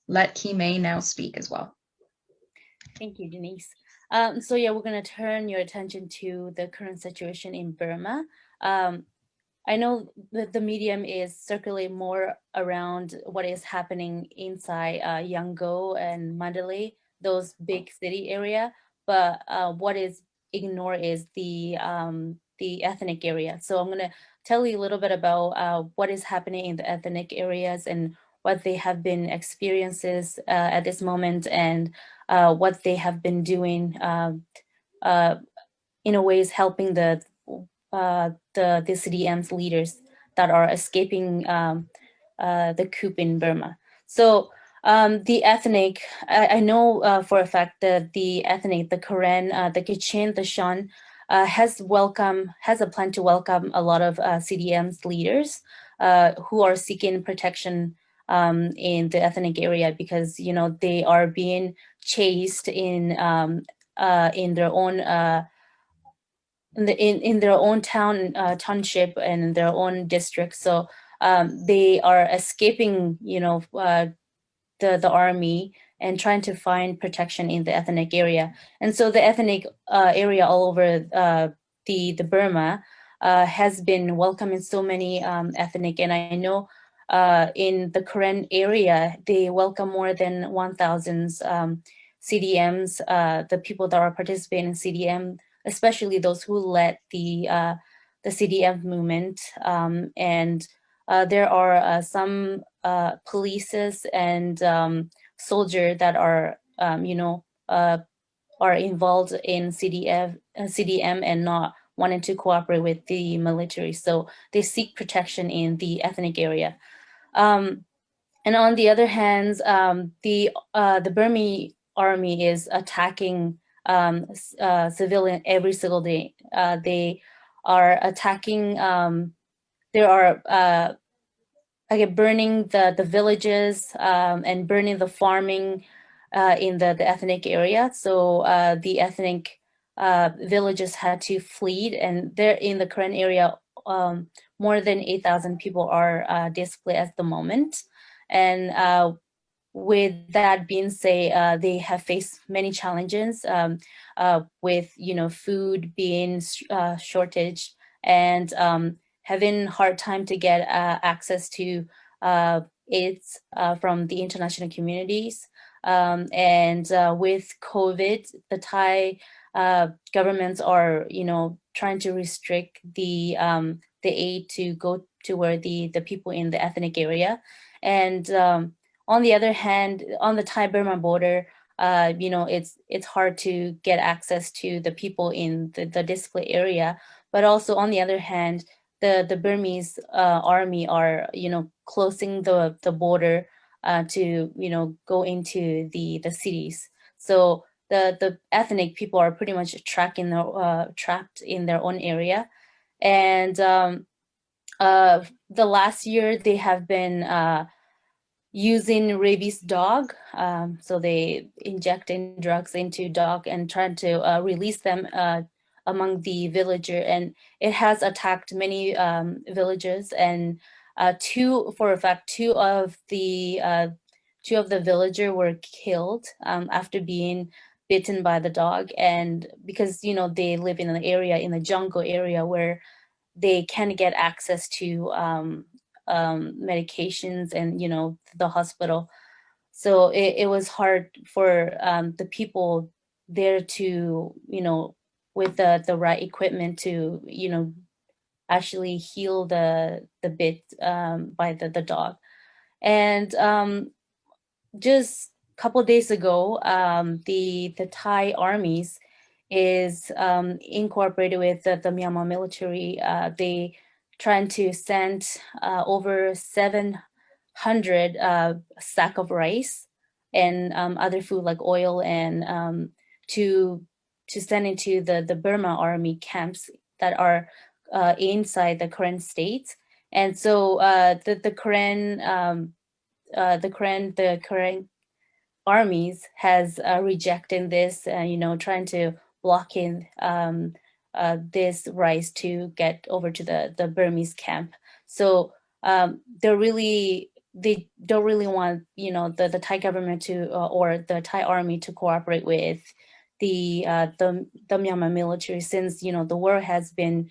let Kime now speak as well. Thank you, Denise. So yeah, we're going to turn your attention to the current situation in Burma. I know that the medium is circulating more around what is happening inside Yangon and Mandalay, those big city area, but what is ignored is the ethnic area. So I'm going to tell you a little bit about what is happening in the ethnic areas and what they have been experiences at this moment, and what they have been doing in a ways helping the CDM's leaders that are escaping the coup in Burma. So the ethnic, I know for a fact that the ethnic, the Karen, the Kachin, the Shan, has a plan to welcome a lot of CDM's leaders who are seeking protection in the ethnic area, because they are being chased in their own in their own township and their own district. So they are escaping the army and trying to find protection in the ethnic area. And so the ethnic area all over the Burma has been welcoming so many ethnic, and I know in the Karen area they welcome more than 1,000 CDMs, the people that are participating in CDM, especially those who led the CDM movement, and there are some polices and soldier that are are involved in CDM and not wanting to cooperate with the military. So they seek protection in the ethnic area. And on the other hand, the Burmese army is attacking civilian every single day. They are attacking. There are burning the villages and burning the farming in the ethnic area. So the ethnic villages had to flee, and there in the current area, more than 8,000 people are displaced at the moment. And with that being said, they have faced many challenges with food being shortage, and having hard time to get access to aids from the international communities. And with COVID, the Thai governments are trying to restrict the aid to go to where the people in the ethnic area. And on the other hand, on the Thai-Burma border, it's hard to get access to the people in the display area. But also on the other hand, the Burmese army are closing the border to go into the cities. So the ethnic people are pretty much trapped in their own area. And the last year they have been using rabies dog. So they injecting drugs into dog and trying to release them among the villager. And it has attacked many villagers. And for a fact, two of the villager were killed after being bitten by the dog. And because they live in an area, in the jungle area, where they can get access to medications and the hospital. So it was hard for the people there to with the right equipment to actually heal the bit by the dog. And just a couple of days ago, the Thai armies is incorporated with the Myanmar military. They trying to send over 700 sack of rice and other food like oil and to send into the Burma army camps that are inside the Karen state. And so the Karen armies has rejected this, trying to block in this rice to get over to the Burmese camp. So they don't really want, the Thai government to or the Thai army to cooperate with the Myanmar military, since the war has been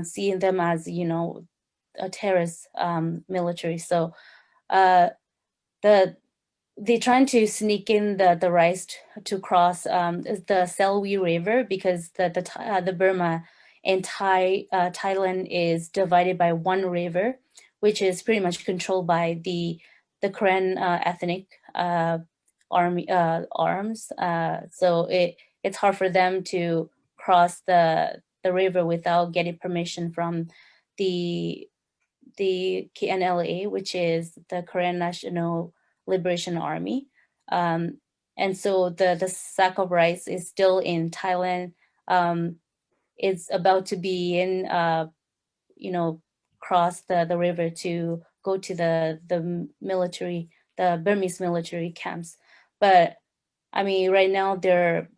seeing them as a terrorist military. So the they're trying to sneak in the rice to cross the Selvi River, because the Burma and Thailand is divided by one river, which is pretty much controlled by the Karen ethnic army arms. So it's hard for them to cross the river without getting permission from the KNLA, which is the Korean National Liberation Army. And so the sack of rice is still in Thailand. It's about to be in, cross the river to go to the military, the Burmese military camps. But I mean, right now they're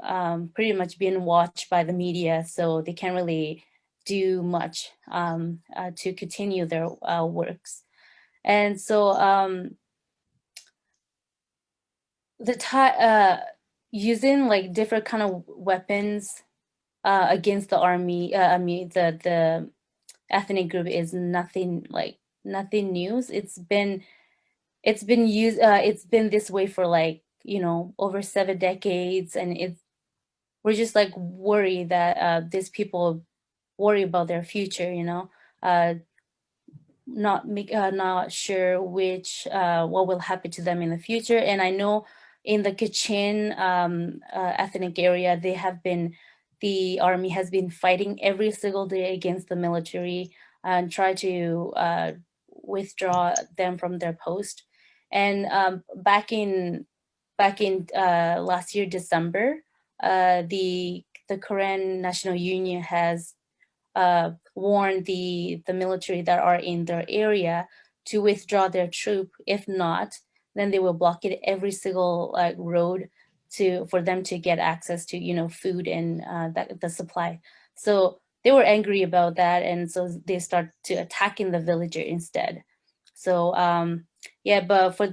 pretty much being watched by the media, so they can't really do much to continue their works. And so the Thai using like different kind of weapons against the army, I mean the ethnic group is nothing new. It's been used. It's been this way for like over 7 decades, and we're just like worried that these people worry about their future. Not sure what will happen to them in the future. And I know in the Kachin ethnic area, the army has been fighting every single day against the military and try to withdraw them from their post. And back in last year December, the Korean National Union has warn the military that are in their area to withdraw their troop. If not, then they will blockade every single road for them to get access to food and the supply. So they were angry about that, and so they start to attacking the villager instead. So yeah, but for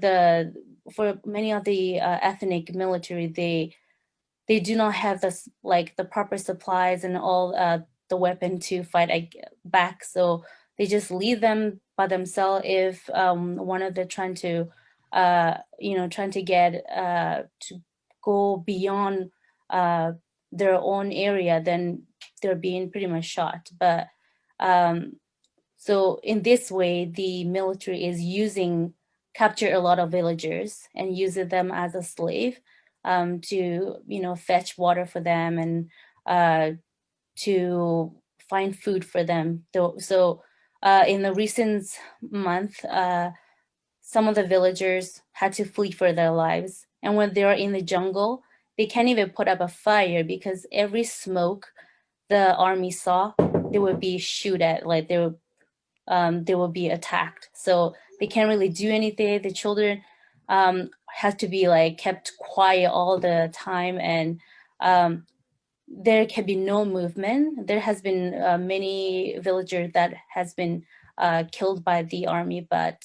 many of the ethnic military, they do not have the proper supplies and all the weapon to fight back. So they just leave them by themselves. If one of them trying to get to go beyond their own area, then they're being pretty much shot. But so in this way, the military is capture a lot of villagers and using them as a slave to fetch water for them and to find food for them. So in the recent month, some of the villagers had to flee for their lives. And when they are in the jungle, they can't even put up a fire, because every smoke the army saw, they would be shoot at, like they will be attacked. So they can't really do anything. The children have to be kept quiet all the time, and there can be no movement. There has been many villagers that has been killed by the army, but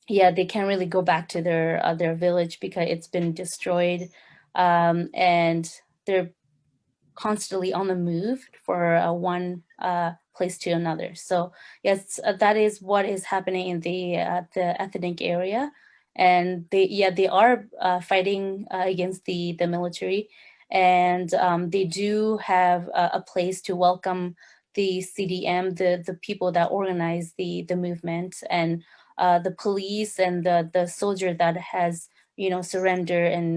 yeah, they can't really go back to their village because it's been destroyed, and they're constantly on the move for one place to another. So yes, that is what is happening in the ethnic area, and they are fighting against the military, and they do have a place to welcome the CDM, the people that organize the movement, and the police and the soldier that has surrendered and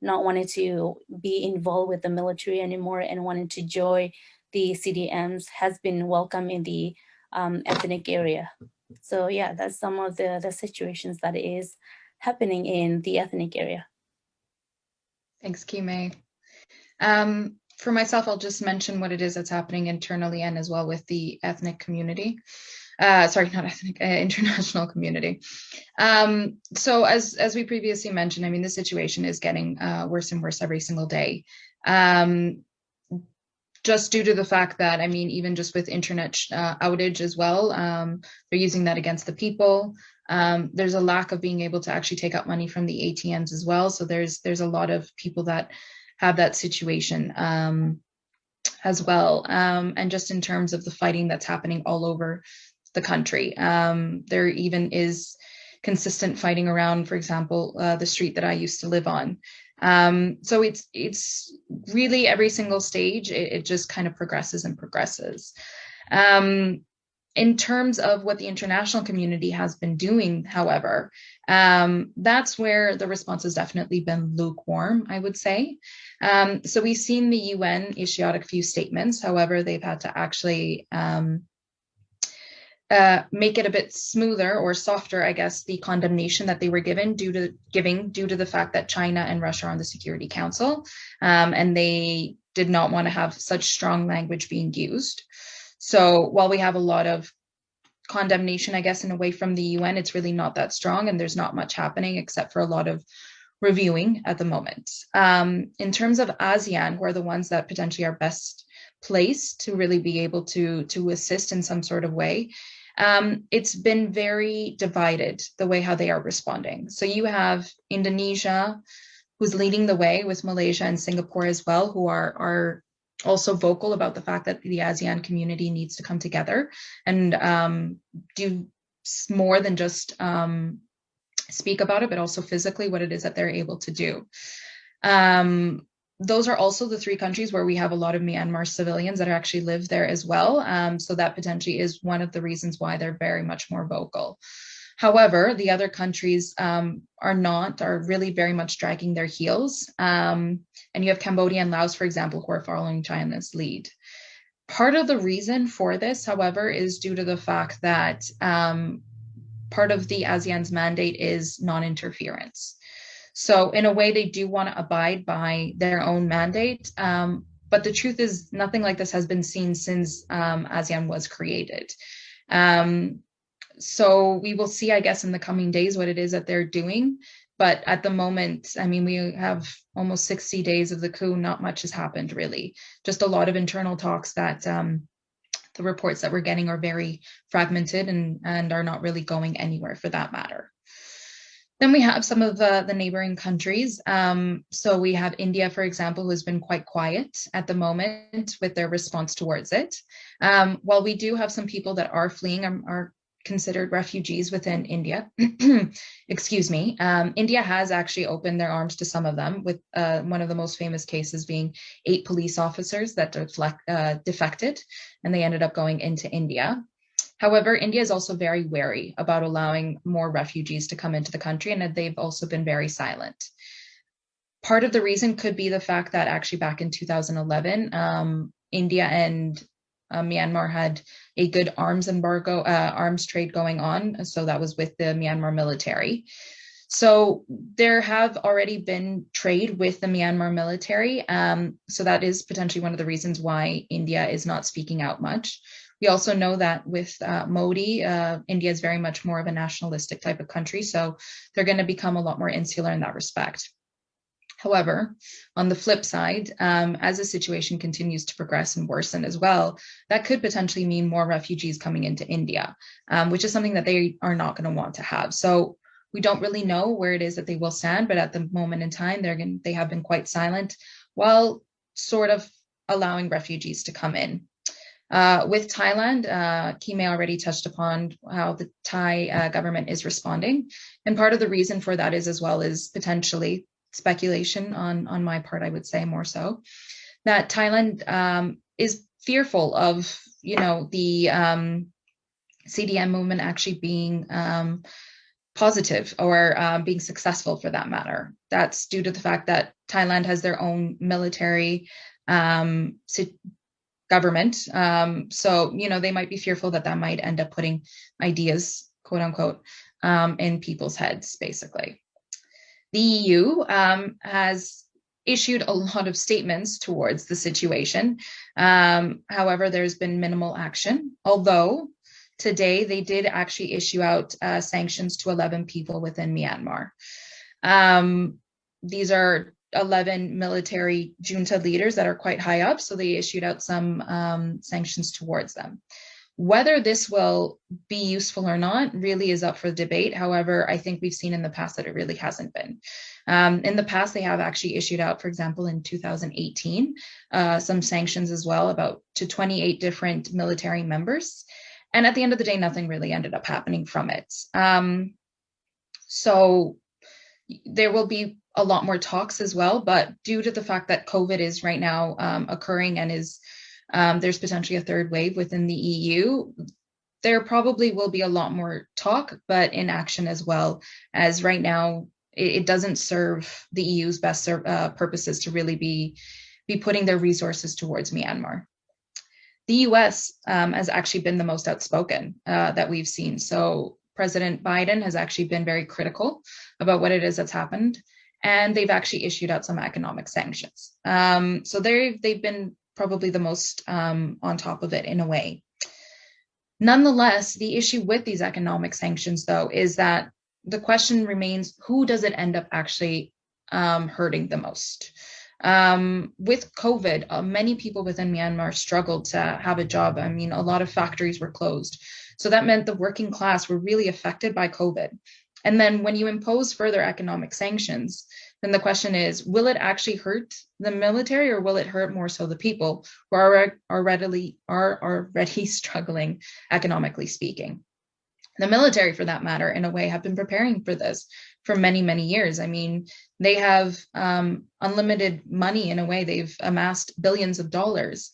not wanting to be involved with the military anymore and wanting to join the CDMs has been welcome in the ethnic area. So yeah, that's some of the situations that is happening in the ethnic area. Thanks, Kime. For myself, I'll just mention what it is that's happening internally and as well with the ethnic community. sorry, not ethnic, international community. So as we previously mentioned, I mean, the situation is getting worse and worse every single day. Just due to the fact that, I mean, even just with internet outage as well, they're using that against the people. There's a lack of being able to actually take out money from the ATMs as well. So there's a lot of people that have that situation as well. And just in terms of the fighting that's happening all over the country, there even is consistent fighting around, for example, the street that I used to live on. So it's really every single stage, it just kind of progresses and progresses. In terms of what the international community has been doing, however, that's where the response has definitely been lukewarm, I would say. So we've seen the UN issue out a few statements. However, they've had to actually make it a bit smoother or softer, I guess, the condemnation that they were given due to the fact that China and Russia are on the Security Council, and they did not want to have such strong language being used. So while we have a lot of condemnation, I guess, in a way from the UN, it's really not that strong, and there's not much happening except for a lot of reviewing at the moment. In terms of ASEAN, who are the ones that potentially are best placed to really be able to assist in some sort of way, it's been very divided, the way how they are responding. So you have Indonesia, who's leading the way, with Malaysia and Singapore as well, who are also vocal about the fact that the ASEAN community needs to come together and do more than just speak about it, but also physically what it is that they're able to do. Those are also the three countries where we have a lot of Myanmar civilians that actually live there as well. So that potentially is one of the reasons why they're very much more vocal. However, the other countries are really very much dragging their heels. And you have Cambodia and Laos, for example, who are following China's lead. Part of the reason for this, however, is due to the fact that part of the ASEAN's mandate is non-interference. So in a way, they do want to abide by their own mandate. But the truth is, nothing like this has been seen since ASEAN was created. So we will see, I guess, in the coming days what it is that they're doing. But at the moment, I mean, we have almost 60 days of the coup. Not much has happened, really. Just a lot of internal talks that the reports that we're getting are very fragmented and are not really going anywhere for that matter. Then we have some of the neighboring countries. So we have India, for example, who has been quite quiet at the moment with their response towards it. While we do have some people that are fleeing, are considered refugees within India. Excuse me. India has actually opened their arms to some of them, with one of the most famous cases being 8 police officers that defected, and they ended up going into India. However, India is also very wary about allowing more refugees to come into the country, and they've also been very silent. Part of the reason could be the fact that actually back in 2011, India and Myanmar had a good arms embargo, arms trade going on. So that was with the Myanmar military. So there have already been trade with the Myanmar military. So that is potentially one of the reasons why India is not speaking out much. We also know that with Modi, India is very much more of a nationalistic type of country. So they're going to become a lot more insular in that respect. However, on the flip side, as the situation continues to progress and worsen as well, that could potentially mean more refugees coming into India, which is something that they are not going to want to have. So we don't really know where it is that they will stand, but at the moment in time, they have been quite silent while sort of allowing refugees to come in. With Thailand, Kime already touched upon how the Thai government is responding. And part of the reason for that is as well as potentially speculation on my part, I would say more so, that Thailand is fearful of, the CDM movement actually being positive or being successful for that matter. That's due to the fact that Thailand has their own military government. So, they might be fearful that might end up putting ideas, quote unquote, in people's heads, basically. The EU has issued a lot of statements towards the situation. However, there's been minimal action, although today, they did actually issue out sanctions to 11 people within Myanmar. These are 11 military junta leaders that are quite high up, so they issued out some sanctions towards them. Whether this will be useful or not really is up for debate. However, I think we've seen in the past that it really hasn't been. In the past, they have actually issued out, for example, in 2018, some sanctions as well to 28 different military members. And at the end of the day, nothing really ended up happening from it. So there will be a lot more talks as well, but due to the fact that COVID is right now occurring and there's potentially a third wave within the EU, there probably will be a lot more talk, but inaction as well, as right now it doesn't serve the EU's best purposes to really be putting their resources towards Myanmar. The US has actually been the most outspoken that we've seen. So President Biden has actually been very critical about what it is that's happened, and they've actually issued out some economic sanctions. So they've been probably the most on top of it in a way. Nonetheless, the issue with these economic sanctions, though, is that the question remains, who does it end up actually hurting the most? With COVID, many people within Myanmar struggled to have a job. I mean, a lot of factories were closed. So that meant the working class were really affected by COVID. And then when you impose further economic sanctions, then the question is, will it actually hurt the military, or will it hurt more so the people who are already struggling economically speaking? The military, for that matter, in a way, have been preparing for this for many, many years. I mean, they have unlimited money in a way. They've amassed billions of dollars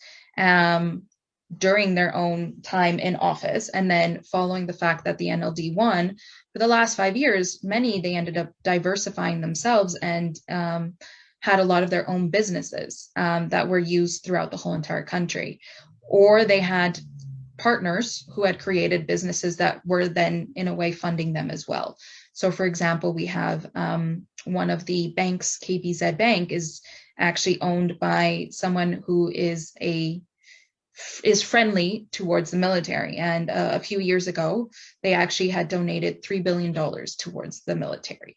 during their own time in office. And then following the fact that the NLD won, for the last 5 years, they ended up diversifying themselves and had a lot of their own businesses that were used throughout the whole entire country. Or they had partners who had created businesses that were then in a way funding them as well. So for example, we have one of the banks, KBZ Bank, is actually owned by someone who is friendly towards the military. And a few years ago, they actually had donated $3 billion towards the military.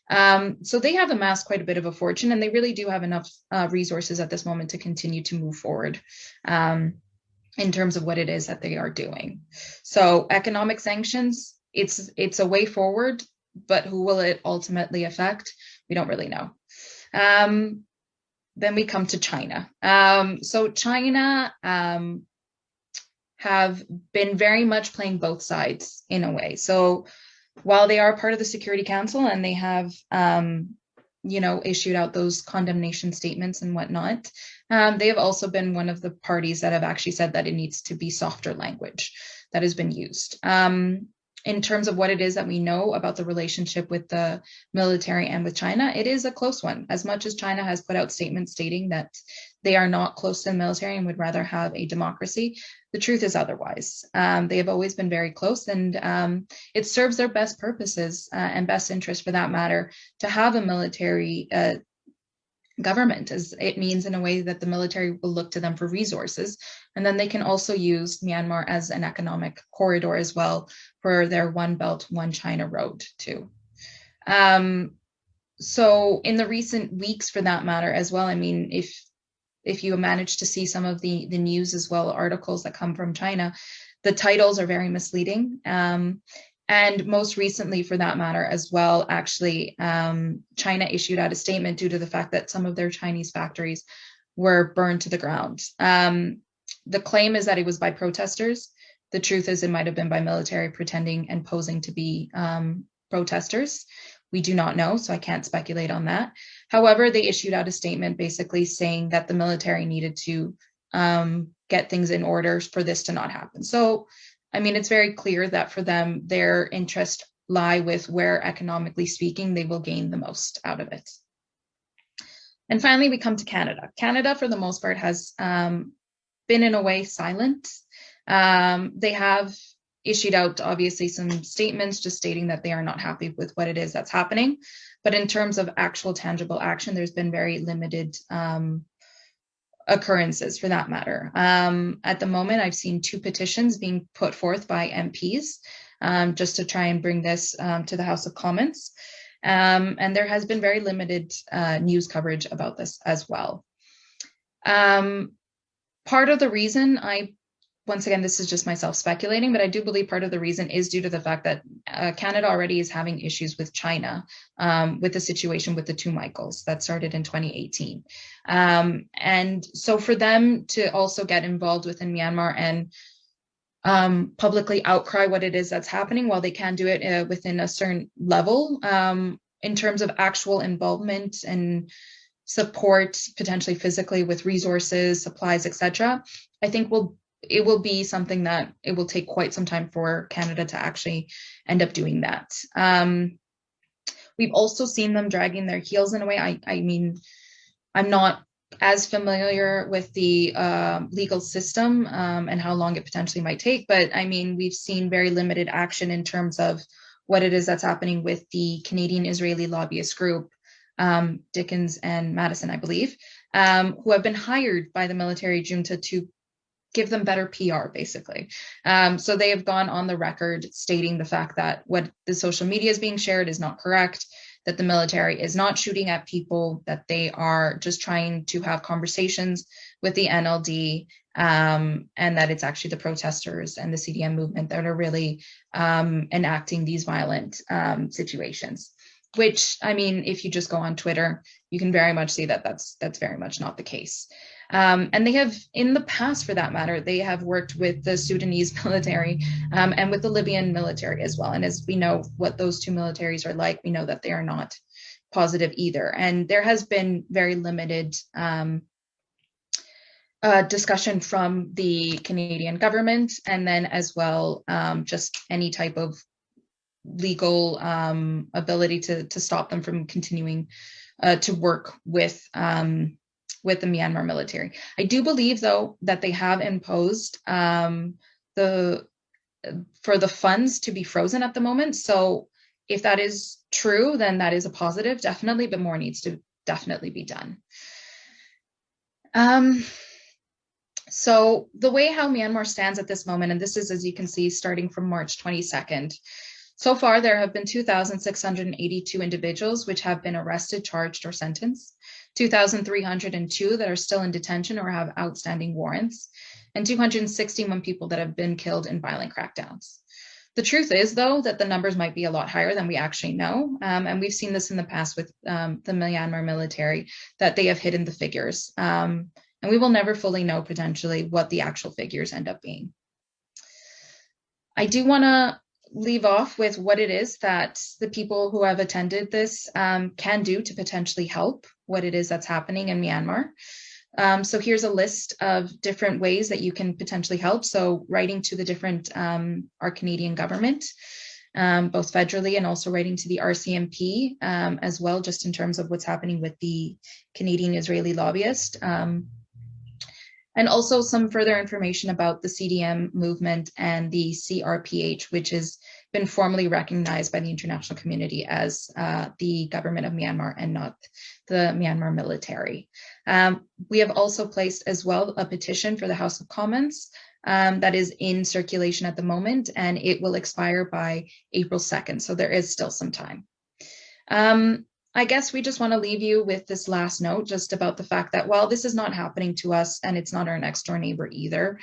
So they have amassed quite a bit of a fortune, and they really do have enough resources at this moment to continue to move forward in terms of what it is that they are doing. So economic sanctions, it's a way forward, but who will it ultimately affect? We don't really know. Then we come to China. So China have been very much playing both sides in a way. So while they are part of the Security Council and they have, issued out those condemnation statements and whatnot, they have also been one of the parties that have actually said that it needs to be softer language that has been used. In terms of what it is that we know about the relationship with the military and with China, it is a close one. As much as China has put out statements stating that they are not close to the military and would rather have a democracy, the truth is otherwise. They have always been very close, and it serves their best purposes and best interest, for that matter, to have a military government, as it means in a way that the military will look to them for resources, and then they can also use Myanmar as an economic corridor as well for their One Belt, One China road too. So in the recent weeks, for that matter as well, I mean, if you manage to see some of the news as well, articles that come from China, the titles are very misleading. And most recently, for that matter as well, actually, China issued out a statement due to the fact that some of their Chinese factories were burned to the ground. The claim is that it was by protesters. The truth is it might have been by military pretending and posing to be protesters. We do not know, so I can't speculate on that. However, they issued out a statement basically saying that the military needed to get things in order for this to not happen. So, I mean, it's very clear that for them, their interests lie with where, economically speaking, they will gain the most out of it. And finally, we come to Canada. Canada, for the most part, has been in a way silent. They have issued out, obviously, some statements just stating that they are not happy with what it is that's happening. But in terms of actual tangible action, there's been very limited occurrences for that matter. At the moment, I've seen 2 petitions being put forth by MPs just to try and bring this to the House of Commons. And there has been very limited news coverage about this as well. Part of the reason once again, this is just myself speculating, but I do believe part of the reason is due to the fact that Canada already is having issues with China with the situation with the 2 Michaels that started in 2018. And so for them to also get involved within Myanmar and publicly outcry what it is that's happening, while they can do it within a certain level, in terms of actual involvement and support, potentially physically with resources, supplies, etc., I think it will be something that it will take quite some time for Canada to actually end up doing that. We've also seen them dragging their heels in a way. I mean, I'm not as familiar with the legal system and how long it potentially might take, but I mean, we've seen very limited action in terms of what it is that's happening with the Canadian Israeli lobbyist group, Dickens and Madison, I believe, who have been hired by the military junta to give them better PR, basically. So they have gone on the record stating the fact that what the social media is being shared is not correct, that the military is not shooting at people, that they are just trying to have conversations with the NLD, and that it's actually the protesters and the CDM movement that are really enacting these violent situations. Which, I mean, if you just go on Twitter, you can very much see that that's very much not the case. And they have, in the past, for that matter, they have worked with the Sudanese military and with the Libyan military as well. And as we know what those 2 militaries are like, we know that they are not positive either. And there has been very limited discussion from the Canadian government, and then as well, just any type of legal ability to stop them from continuing to work with the Myanmar military. I do believe, though, that they have imposed for the funds to be frozen at the moment. So if that is true, then that is a positive, definitely, but more needs to definitely be done. So the way how Myanmar stands at this moment, and this is, as you can see, starting from March 22nd, so far, there have been 2,682 individuals which have been arrested, charged, or sentenced, 2,302 that are still in detention or have outstanding warrants, and 261 people that have been killed in violent crackdowns. The truth is, though, that the numbers might be a lot higher than we actually know, and we've seen this in the past with the Myanmar military, that they have hidden the figures, and we will never fully know potentially what the actual figures end up being. I do want to leave off with what it is that the people who have attended this can do to potentially help what it is that's happening in Myanmar. So here's a list of different ways that you can potentially help. So writing to the different, our Canadian government, both federally and also writing to the RCMP as well, just in terms of what's happening with the Canadian Israeli lobbyist. And also some further information about the CDM movement and the CRPH, which has been formally recognized by the international community as the government of Myanmar and not the Myanmar military. We have also placed as well a petition for the House of Commons that is in circulation at the moment, and it will expire by April 2nd. So there is still some time. I guess we just want to leave you with this last note just about the fact that while this is not happening to us and it's not our next door neighbor either,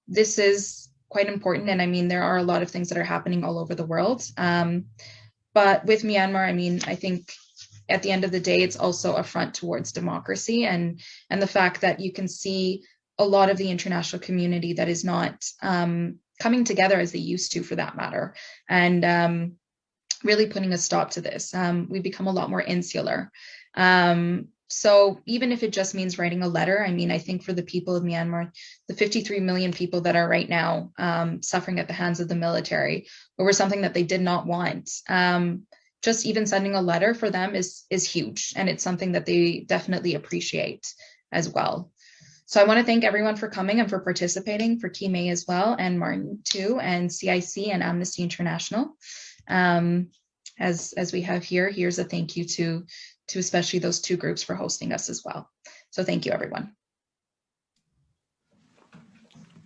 this is quite important. And I mean, there are a lot of things that are happening all over the world. But with Myanmar, I mean, I think at the end of the day, it's also a front towards democracy and the fact that you can see a lot of the international community that is not coming together as they used to, for that matter. And really putting a stop to this. We've become a lot more insular. So even if it just means writing a letter, I mean, I think for the people of Myanmar, the 53 million people that are right now suffering at the hands of the military over something that they did not want, just even sending a letter for them is huge. And it's something that they definitely appreciate as well. So I want to thank everyone for coming and for participating, for Kime as well, and Martin too, and CIC and Amnesty International. As we have here, here's a thank you to especially those 2 groups for hosting us as well. So thank you, everyone.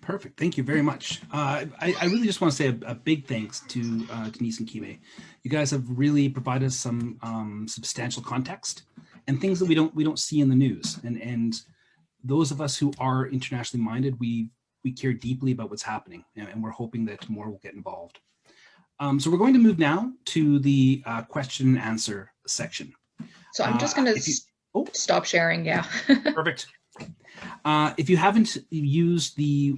Perfect. Thank you very much. I really just want to say a big thanks to Denise and Kime. You guys have really provided us some substantial context and things that we don't see in the news. And those of us who are internationally minded, we care deeply about what's happening, and we're hoping that more will get involved. So we're going to move now to the question and answer section. So I'm just going to stop sharing. Yeah. Perfect. If you haven't used the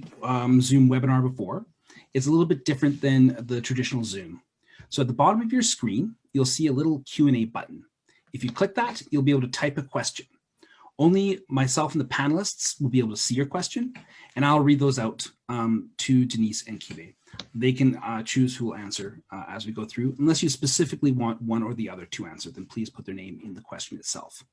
Zoom webinar before, it's a little bit different than the traditional Zoom. So at the bottom of your screen, you'll see a little Q&A button. If you click that, you'll be able to type a question. Only myself and the panelists will be able to see your question, and I'll read those out to Denise and Kibe. They can choose who will answer as we go through. Unless you specifically want one or the other to answer, then please put their name in the question itself.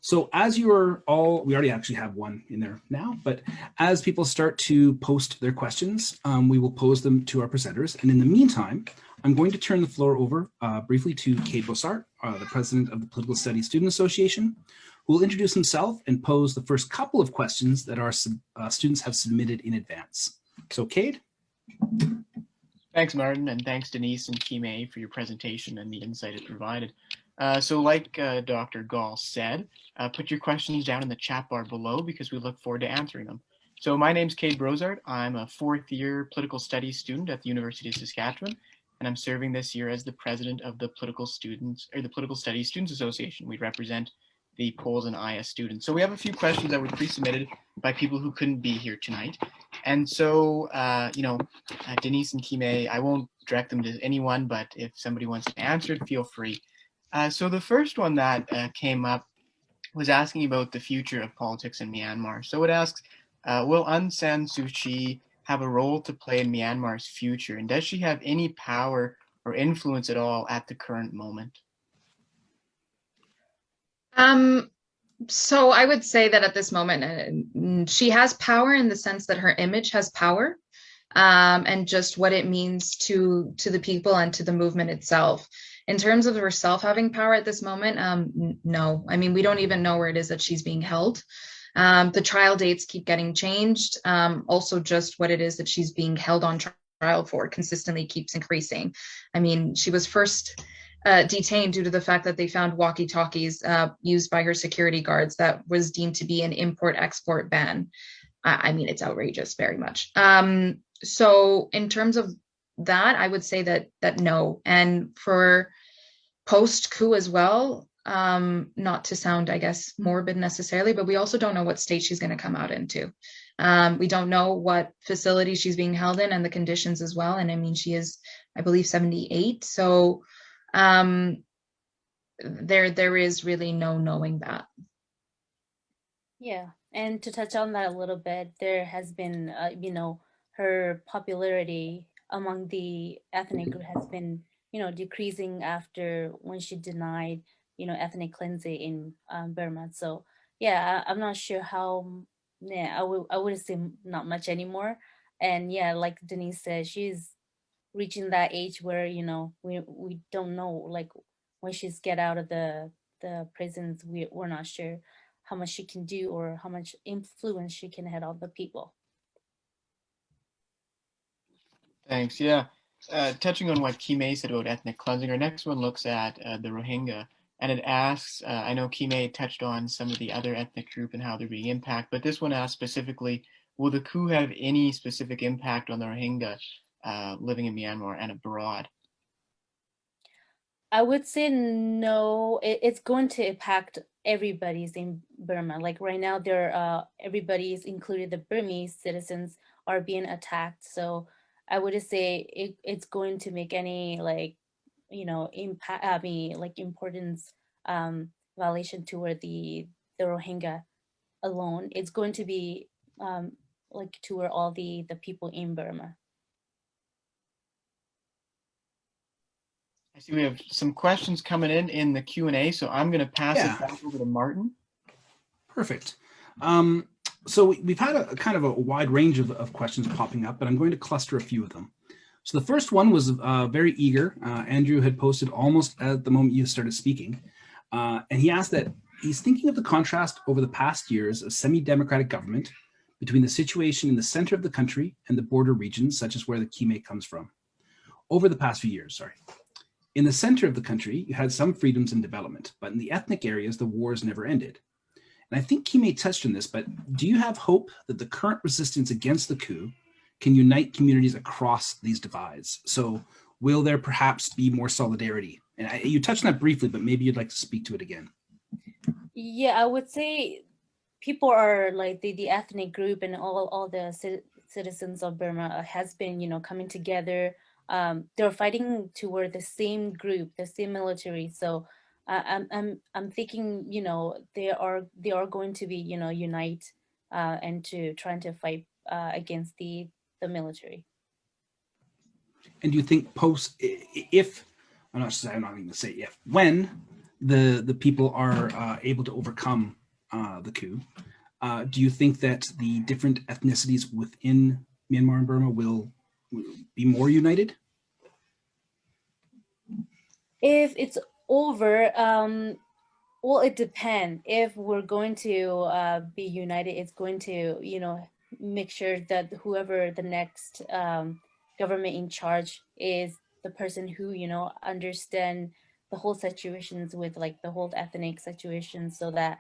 So as you're all, we already actually have one in there now, but as people start to post their questions, we will pose them to our presenters. And in the meantime, I'm going to turn the floor over briefly to Kate Bossart, the president of the Political Studies Student Association, who will introduce himself and pose the first couple of questions that our students have submitted in advance. So Kate. Thanks, Martin, and thanks, Denise and Kime, for your presentation and the insight it provided. So like Dr. Gall said, put your questions down in the chat bar below because we look forward to answering them. So my name's Cade Brozart. I'm a fourth-year political studies student at the University of Saskatchewan, and I'm serving this year as the president of the Political Studies Students Association. We represent the Poles and IS students. So we have a few questions that were pre-submitted by people who couldn't be here tonight. And so, Denise and Kime, I won't direct them to anyone, but if somebody wants to answer it, feel free. So the first one that came up was asking about the future of politics in Myanmar. So it asks, will Aung San Suu Kyi have a role to play in Myanmar's future? And does she have any power or influence at all at the current moment? So I would say that at this moment, she has power in the sense that her image has power, and just what it means to the people and to the movement itself. In terms of herself having power at this moment, no. I mean, we don't even know where it is that she's being held. The trial dates keep getting changed. Also, just what it is that she's being held on trial for consistently keeps increasing. I mean, she was first detained due to the fact that they found walkie-talkies used by her security guards that was deemed to be an import-export ban. I mean, it's outrageous, very much. So in terms of that, I would say that no. And for post-coup as well, not to sound, I guess, morbid necessarily, but we also don't know what state she's going to come out into. We don't know what facility she's being held in and the conditions as well. And I mean, she is, I believe, 78. So there is really no knowing that. Yeah, and to touch on that a little bit, there has been, her popularity among the ethnic group has been, decreasing after when she denied, ethnic cleansing in Burma. So yeah, I'm not sure how. Yeah, I would say not much anymore. And yeah, like Denise said, she's reaching that age where we don't know, like when she's get out of the prisons, we're not sure how much she can do or how much influence she can have on the people. Thanks. Yeah. Touching on what Kime said about ethnic cleansing, our next one looks at the Rohingya, and it asks, I know Kime touched on some of the other ethnic group and how they're being impacted, but this one asks specifically, will the coup have any specific impact on the Rohingya living in Myanmar and abroad? I would say no. It's going to impact everybody's in Burma. Like right now, everybody's, including the Burmese citizens, are being attacked. So I would say it's going to make any impact. I mean, like importance violation toward the Rohingya alone. It's going to be like toward all the people in Burma. I see we have some questions coming in the Q&A, so I'm going to pass it back over to Martin. Perfect. So we've had a kind of a wide range of questions popping up, but I'm going to cluster a few of them. So the first one was very eager. Andrew had posted almost at the moment you started speaking, and he asked that he's thinking of the contrast over the past years of semi-democratic government between the situation in the center of the country and the border regions, such as where the Kime comes from. Over the past few years, sorry. In the center of the country, you had some freedoms and development, but in the ethnic areas, the wars never ended. And I think Kime touched on this, but do you have hope that the current resistance against the coup can unite communities across these divides? So will there perhaps be more solidarity? And you touched on that briefly, but maybe you'd like to speak to it again. Yeah, I would say people are like the ethnic group and all the citizens of Burma has been, you know, coming together. They're fighting toward the same group, the same military. So I'm thinking, you know, they are going to be, you know, unite and to trying to fight against the military. And do you think if I'm not even going to say if, when the people are able to overcome the coup, do you think that the different ethnicities within Myanmar and Burma will be more united? If it's over, well, it depends. If we're going to be united, it's going to, you know, make sure that whoever the next government in charge is the person who, you know, understand the whole situations with like the whole ethnic situation, so that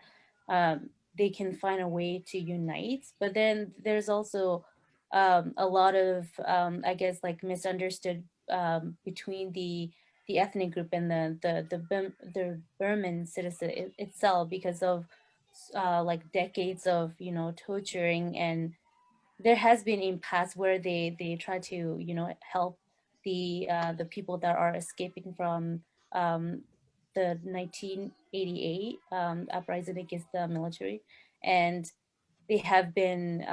they can find a way to unite. But then there's also a lot of, I guess, like misunderstood between the ethnic group and the Burman citizen itself, because of like decades of, you know, torturing. And there has been in past where they try to, you know, help the people that are escaping from the 1988 uprising against the military, and they have been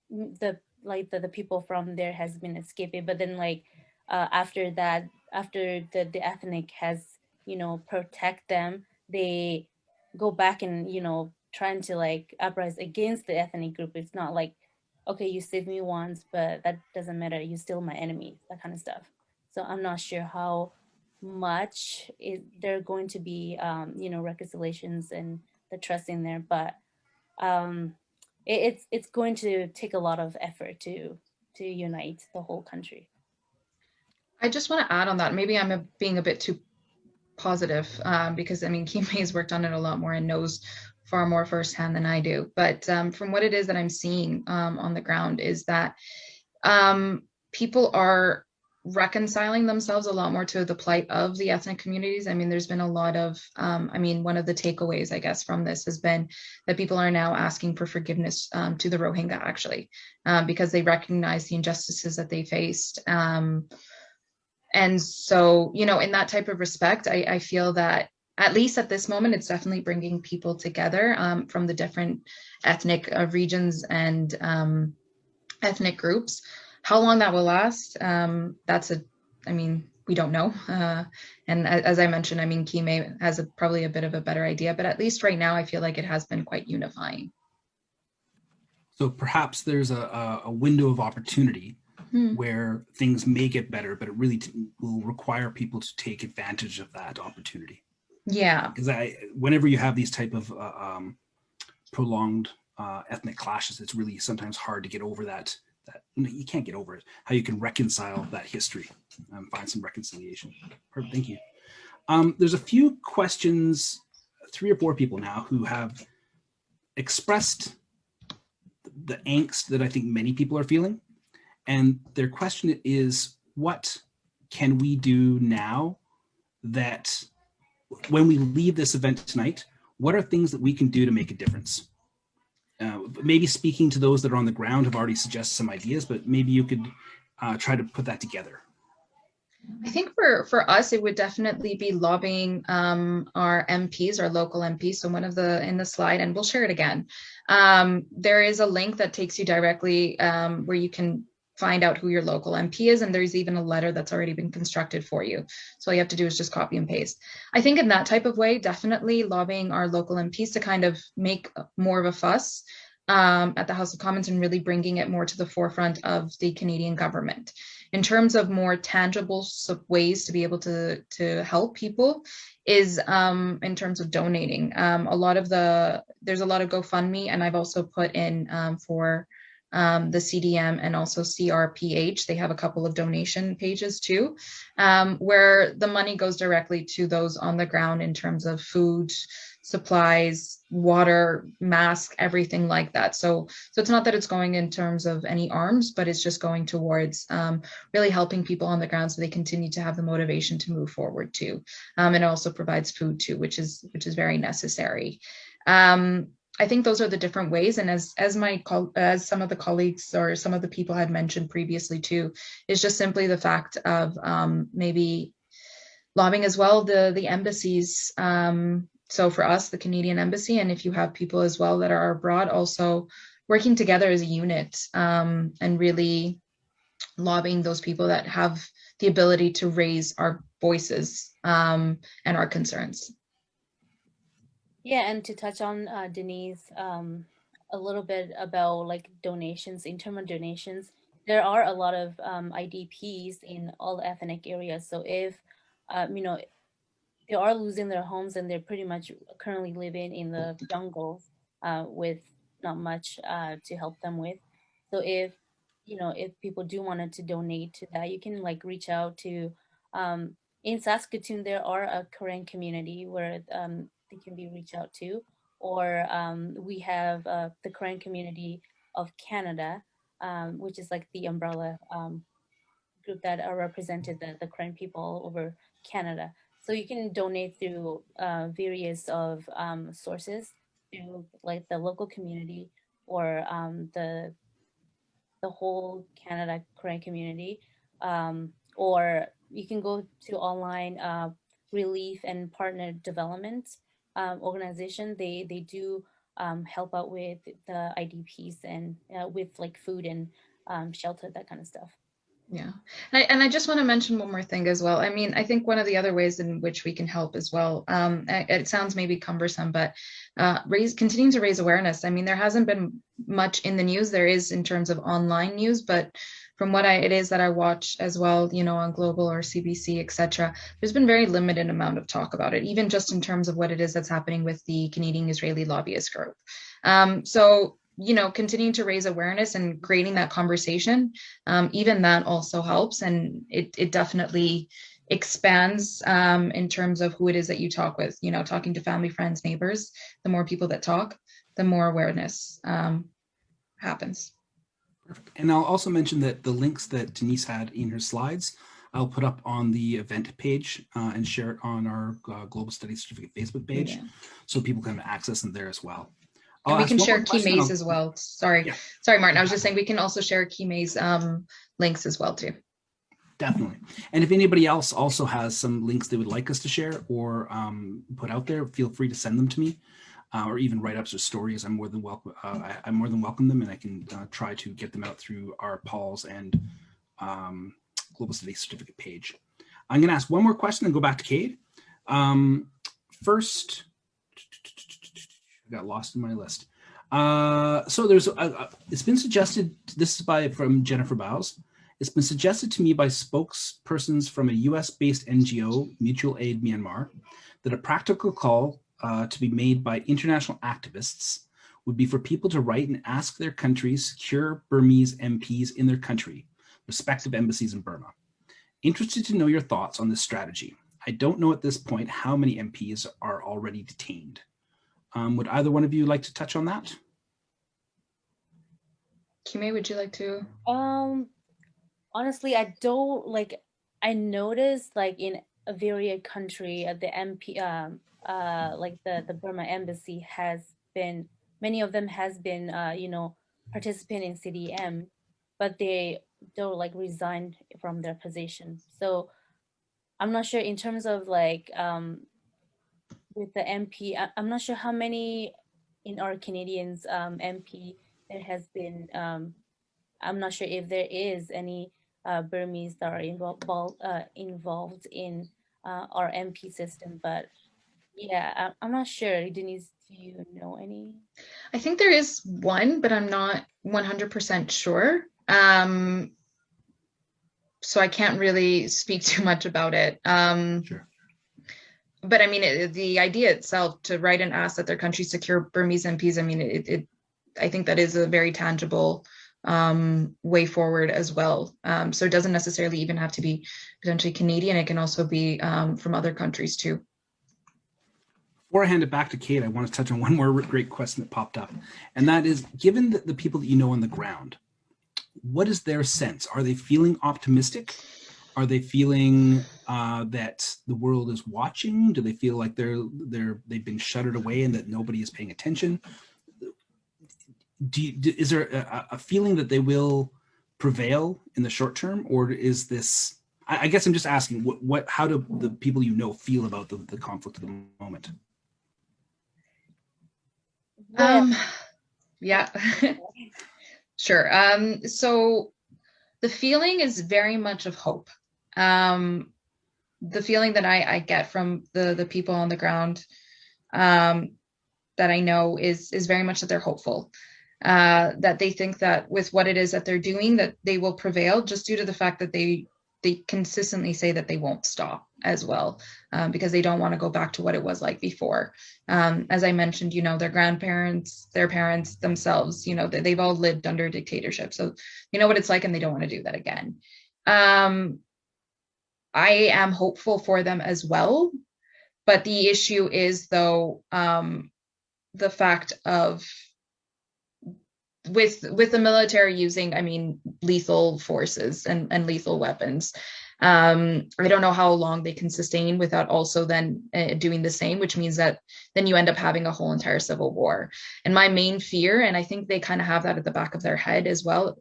the people from there has been escaping. But then like after that, after the ethnic has, you know, protect them, they go back and, you know, trying to like uprise against the ethnic group. It's not like, okay, you saved me once, but that doesn't matter, you're still my enemy, that kind of stuff. So I'm not sure how much there going to be you know, reconciliations and the trust in there. But um it's going to take a lot of effort to unite the whole country. I just want to add on that. Maybe I'm being a bit too positive because I mean, Kime's worked on it a lot more and knows far more firsthand than I do. But from what it is that I'm seeing on the ground is that people are reconciling themselves a lot more to the plight of the ethnic communities. I mean, there's been a lot of, I mean, one of the takeaways, I guess, from this has been that people are now asking for forgiveness to the Rohingya, actually, because they recognize the injustices that they faced. And so, you know, in that type of respect, I feel that at least at this moment, it's definitely bringing people together from the different ethnic regions and ethnic groups. How long that will last, I mean, we don't know. And as I mentioned, I mean, Kime has probably a bit of a better idea, but at least right now, I feel like it has been quite unifying. So perhaps there's a window of opportunity where things may get better, but it really will require people to take advantage of that opportunity. Yeah. Because whenever you have these type of prolonged ethnic clashes, it's really sometimes hard to get over that you can't get over it. How you can reconcile that history, find some reconciliation. Perfect, thank you. There's a few questions, 3 or 4 people now who have expressed the angst that I think many people are feeling. And their question is, what can we do now that when we leave this event tonight, what are things that we can do to make a difference? Maybe speaking to those that are on the ground have already suggested some ideas, but maybe you could try to put that together. I think for us, it would definitely be lobbying our MPs, our local MPs. So one of in the slide, and we'll share it again. There is a link that takes you directly where you can find out who your local MP is, and there's even a letter that's already been constructed for you. So all you have to do is just copy and paste. I think in that type of way, definitely lobbying our local MPs to kind of make more of a fuss at the House of Commons and really bringing it more to the forefront of the Canadian government. In terms of more tangible ways to be able to help people is in terms of donating. There's a lot of GoFundMe, and I've also put in for the CDM and also CRPH. They have a couple of donation pages too, where the money goes directly to those on the ground in terms of food, supplies, water, mask, everything like that. So it's not that it's going in terms of any arms, but it's just going towards really helping people on the ground so they continue to have the motivation to move forward too. And it also provides food too, which is very necessary. I think those are the different ways. And as some of the colleagues or some of the people had mentioned previously too, is just simply the fact of maybe lobbying as well the embassies. So for us, the Canadian Embassy, and if you have people as well that are abroad, also working together as a unit and really lobbying those people that have the ability to raise our voices and our concerns. Yeah, and to touch on Denise, a little bit about like donations, in terms of donations, there are a lot of IDPs in all ethnic areas. So if, you know, they are losing their homes and they're pretty much currently living in the jungle with not much to help them with. So if, you know, if people do wanted to donate to that, you can like reach out to, um, in Saskatoon, there are a Korean community where they can be reached out to, or we have the Korean community of Canada, which is like the umbrella group that are represented the Korean people all over Canada. So you can donate through various of sources through like the local community or the whole Canada Korean community, or you can go to online relief and partner development organization. They do help out with the IDPs and with like food and shelter, that kind of stuff. Yeah. And I just want to mention one more thing as well. I mean, I think one of the other ways in which we can help as well, it sounds maybe cumbersome, but continuing to raise awareness. I mean, there hasn't been much in the news. There is in terms of online news, but from what it is that I watch as well, you know, on Global or CBC, etc., there's been very limited amount of talk about it, even just in terms of what it is that's happening with the Canadian Israeli lobbyist group. So you know, continuing to raise awareness and creating that conversation, even that also helps. And it definitely expands in terms of who it is that you talk with, you know, talking to family, friends, neighbors. The more people that talk, the more awareness happens. Perfect. And I'll also mention that the links that Denise had in her slides, I'll put up on the event page and share it on our Global Studies Certificate Facebook page, Yeah. So people can access them there as well. And we can share Kimay's as well. Sorry, Martin. I was just saying we can also share Kimay's links as well too. Definitely. And if anybody else also has some links they would like us to share or put out there, feel free to send them to me, or even write-ups or stories. I'm more than welcome. I more than welcome them, and I can try to get them out through our Paul's and Global Studies Certificate page. I'm going to ask one more question and go back to Cade. First, I got lost in my list. So there's it's been suggested. This is from Jennifer Bowes. It's been suggested to me by spokespersons from a US-based NGO, Mutual Aid Myanmar, that a practical call to be made by international activists would be for people to write and ask their countries secure Burmese MPs in their country, respective embassies in Burma. Interested to know your thoughts on this strategy. I don't know at this point how many MPs are already detained. Would either one of you like to touch on that? Kimei, would you like to? Honestly, I don't like. I noticed like in a various country, the MP, like the Burma embassy has been, many of them has been, you know, participating in CDM, but they don't like resigned from their position. So I'm not sure in terms of like with the MP. I'm not sure how many in our Canadians MP there has been. I'm not sure if there is any Burmese that are involved in our MP system, but yeah, I'm not sure. Denise, Do you know any? I think there is one, but I'm not 100% sure. So I can't really speak too much about it. Sure. But I mean, the idea itself to write and ask that their country secure Burmese MPs, I mean, I think that is a very tangible way forward as well. So it doesn't necessarily even have to be potentially Canadian. It can also be from other countries too. Before I hand it back to Kate, I want to touch on one more great question that popped up. And that is, given the people that you know on the ground, what is their sense? Are they feeling optimistic? Are they feeling that the world is watching? Do they feel like they've been shuttered away and that nobody is paying attention? Is there a feeling that they will prevail in the short term, or is this? I guess I'm just asking, how do the people you know feel about the conflict at the moment? Yeah, sure. So the feeling is very much of hope. The feeling that I get from the people on the ground that I know is very much that they're hopeful. That they think that with what it is that they're doing, that they will prevail just due to the fact that they consistently say that they won't stop as well, because they don't want to go back to what it was like before. As I mentioned, their grandparents, their parents themselves, they've all lived under dictatorship. So you know what it's like and they don't want to do that again. I am hopeful for them as well. But the issue is, though, the fact of with the military using, I mean, lethal forces and lethal weapons. I don't know how long they can sustain without also then doing the same, which means that then you end up having a whole entire civil war. And my main fear, and I think they kind of have that at the back of their head as well,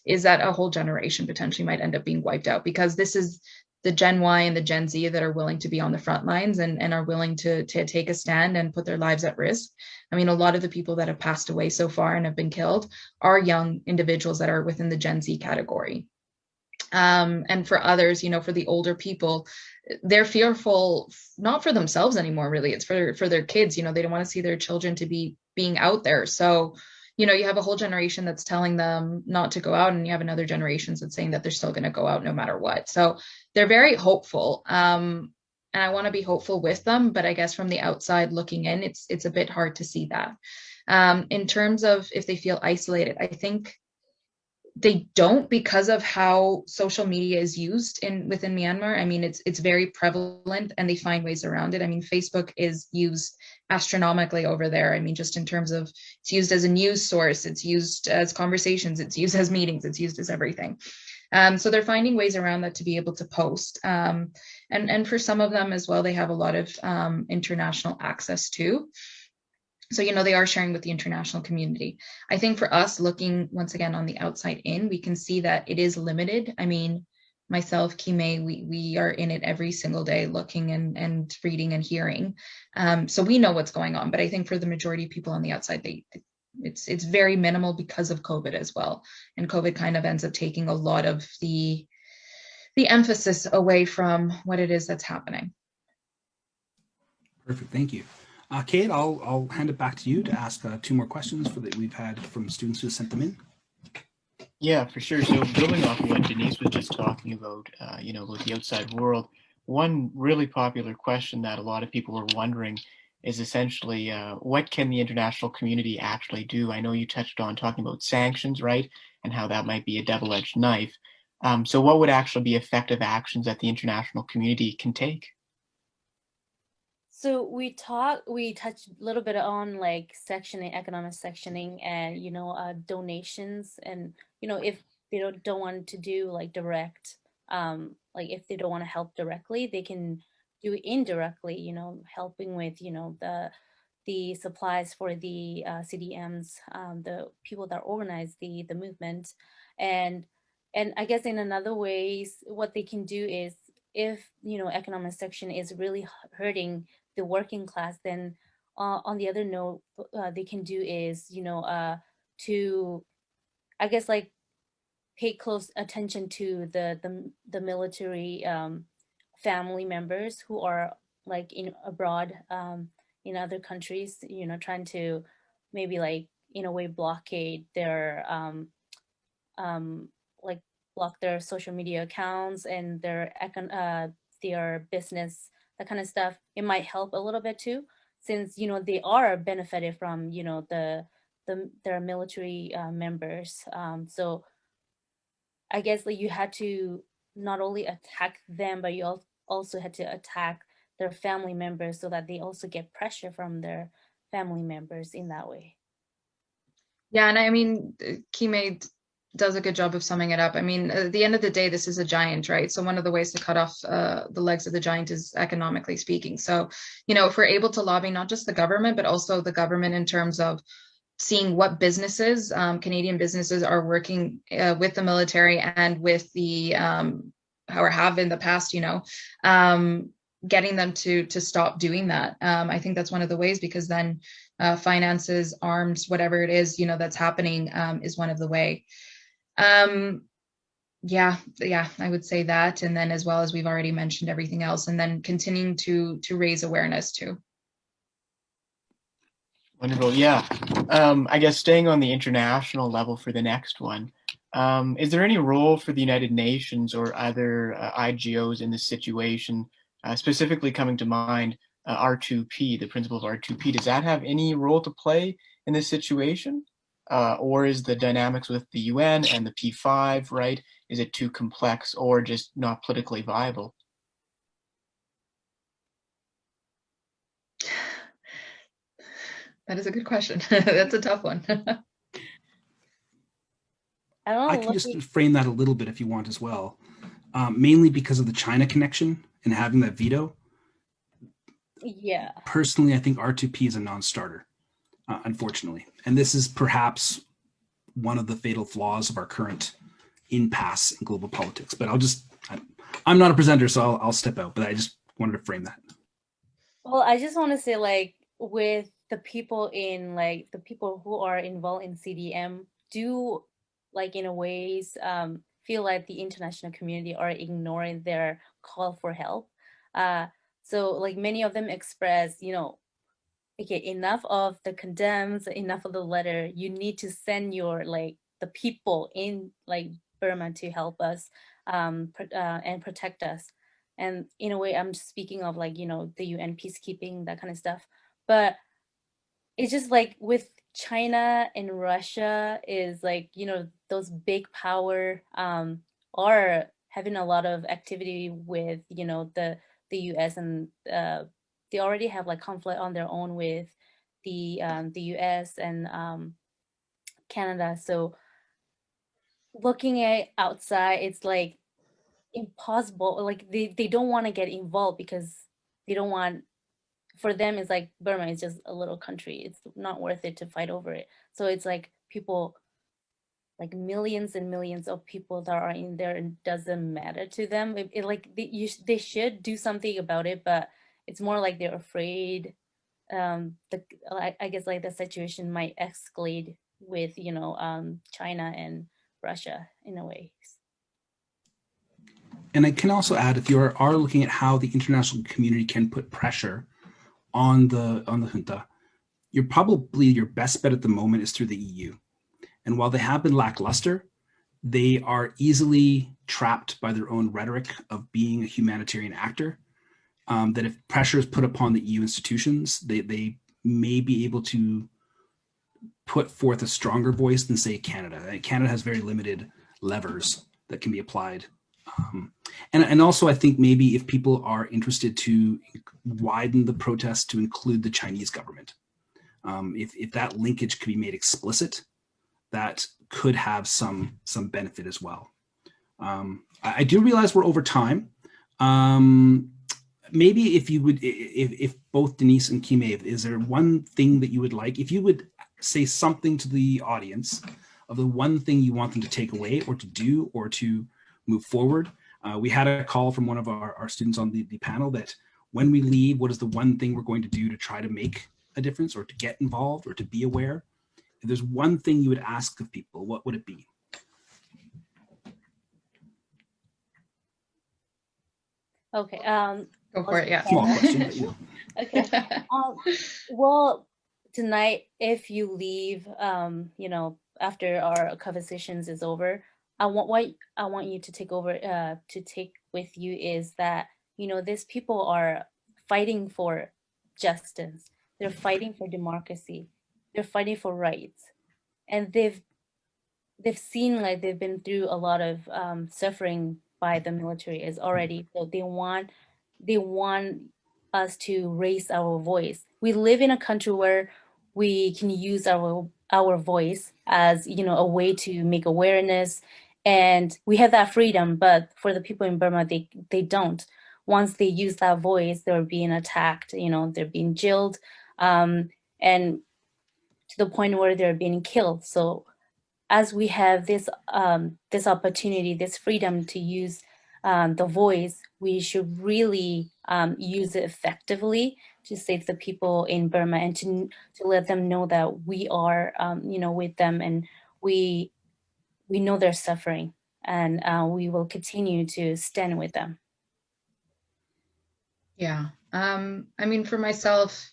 is that a whole generation potentially might end up being wiped out, because this is the Gen Y and the Gen Z that are willing to be on the front lines and are willing to take a stand and put their lives at risk. I mean, a lot of the people that have passed away so far and have been killed are young individuals that are within the Gen Z category. And for others, for the older people, they're fearful not for themselves anymore, really. It's for their kids. They don't want to see their children to be being out there. So, you have a whole generation that's telling them not to go out, and you have another generation that's saying that they're still going to go out no matter what. So they're very hopeful. And I want to be hopeful with them, but I guess from the outside looking in, it's a bit hard to see that. In terms of if they feel isolated, I think they don't, because of how social media is used within Myanmar. I mean, it's very prevalent and they find ways around it. I mean, Facebook is used astronomically over there. I mean, just in terms of it's used as a news source, it's used as conversations, it's used as meetings, it's used as everything. So they're finding ways around that to be able to post. And for some of them as well, they have a lot of international access too. So, they are sharing with the international community. I think for us, looking once again on the outside in, we can see that it is limited. I mean, myself, Kime, we are in it every single day, looking and reading and hearing. So we know what's going on. But I think for the majority of people on the outside, it's very minimal because of COVID as well. And COVID kind of ends up taking a lot of the emphasis away from what it is that's happening. Perfect, thank you. Kate, I'll hand it back to you to ask 2 more questions that we've had from students who sent them in. Yeah, for sure. So building off of what Denise was just talking about, about the outside world, one really popular question that a lot of people are wondering is essentially, what can the international community actually do? I know you touched on talking about sanctions, right? And how that might be a double-edged knife. So what would actually be effective actions that the international community can take? So we touched a little bit on like sectioning, economic sectioning, and donations, and if they don't want to do like direct, like if they don't want to help directly, they can do indirectly, helping with the supplies for the CDMs, the people that organize the movement, and I guess in another ways, what they can do is if economic section is really hurting the working class, then on the other note, they can do is to I guess like pay close attention to the military family members who are like in abroad, in other countries, trying to maybe like in a way blockade their like block their social media accounts and their business, that kind of stuff. It might help a little bit too, since they are benefited from their military members. So I guess like you had to not only attack them, but you also had to attack their family members so that they also get pressure from their family members in that way. Yeah, and I mean, Kime does a good job of summing it up. I mean, at the end of the day, this is a giant, right? So one of the ways to cut off the legs of the giant is economically speaking. So, if we're able to lobby not just the government, but also the government in terms of seeing what businesses, Canadian businesses, are working with the military and with the or have in the past, getting them to stop doing that. I think that's one of the ways, because then finances, arms, whatever it is, that's happening is one of the way. Yeah, I would say that, and then as well as we've already mentioned everything else, and then continuing to raise awareness too. Wonderful. Yeah. I guess staying on the international level for the next one, is there any role for the United Nations or other IGOs in this situation? Specifically coming to mind, R2P, the principle of R2P. Does that have any role to play in this situation? Or is the dynamics with the UN and the P5, right? Is it too complex or just not politically viable? That is a good question. That's a tough one. I don't I know. can just frame that a little bit if you want as well. Mainly because of the China connection and having that veto. Yeah. Personally, I think R2P is a non-starter, unfortunately. And this is perhaps one of the fatal flaws of our current impasse in global politics. But I'm not a presenter, so I'll step out. But I just wanted to frame that. Well, I just want to say, like, with the people who are involved in CDM, do like in a ways feel like the international community are ignoring their call for help. So like many of them express, okay, enough of the condemns, enough of the letter. You need to send your like the people in like Burma to help us and protect us. And in a way, I'm just speaking of like the UN peacekeeping, that kind of stuff. But it's just like with China and Russia is like those big power are having a lot of activity with the US, and they already have like conflict on their own with the US and Canada. So looking at outside, it's like impossible. Like they don't want to get involved because they don't want, for them it's like Burma is just a little country. It's not worth it to fight over it. So it's like people, like millions and millions of people that are in there, and doesn't matter to them. Like they should do something about it, but it's more like they're afraid. I guess like the situation might escalate with China and Russia in a way. And I can also add, if you are looking at how the international community can put pressure on the junta, your best bet at the moment is through the EU. And while they have been lackluster, they are easily trapped by their own rhetoric of being a humanitarian actor. That if pressure is put upon the EU institutions, they may be able to put forth a stronger voice than, say, Canada. Canada has very limited levers that can be applied. And also, I think maybe if people are interested to widen the protest to include the Chinese government, if that linkage could be made explicit, that could have some benefit as well. I do realize we're over time. Maybe if you would, if both Denise and Kime, is there one thing that you would like, if you would say something to the audience of the one thing you want them to take away or to do or to move forward? We had a call from one of our students on the panel that when we leave, what is the one thing we're going to do to try to make a difference or to get involved or to be aware? If there's one thing you would ask of people, what would it be? Okay. Go for it, yeah. Small question, but you know. Okay. Well, tonight, if you leave, you know, after our conversations is over, what I want you to take with you is that, you know, these people are fighting for justice. They're fighting for democracy. They're fighting for rights. And they've seen, like, they've been through a lot of suffering by the military is already, so they want us to raise our voice. We live in a country where we can use our voice as, you know, a way to make awareness, and we have that freedom. But for the people in Burma, they don't. Once they use that voice, they're being attacked, you know, they're being jailed, and to the point where they're being killed. So as we have this opportunity, this freedom to use the voice, we should really use it effectively to save the people in Burma, and to let them know that we are, you know, with them, and we know they're suffering, and we will continue to stand with them. Yeah. I mean, for myself,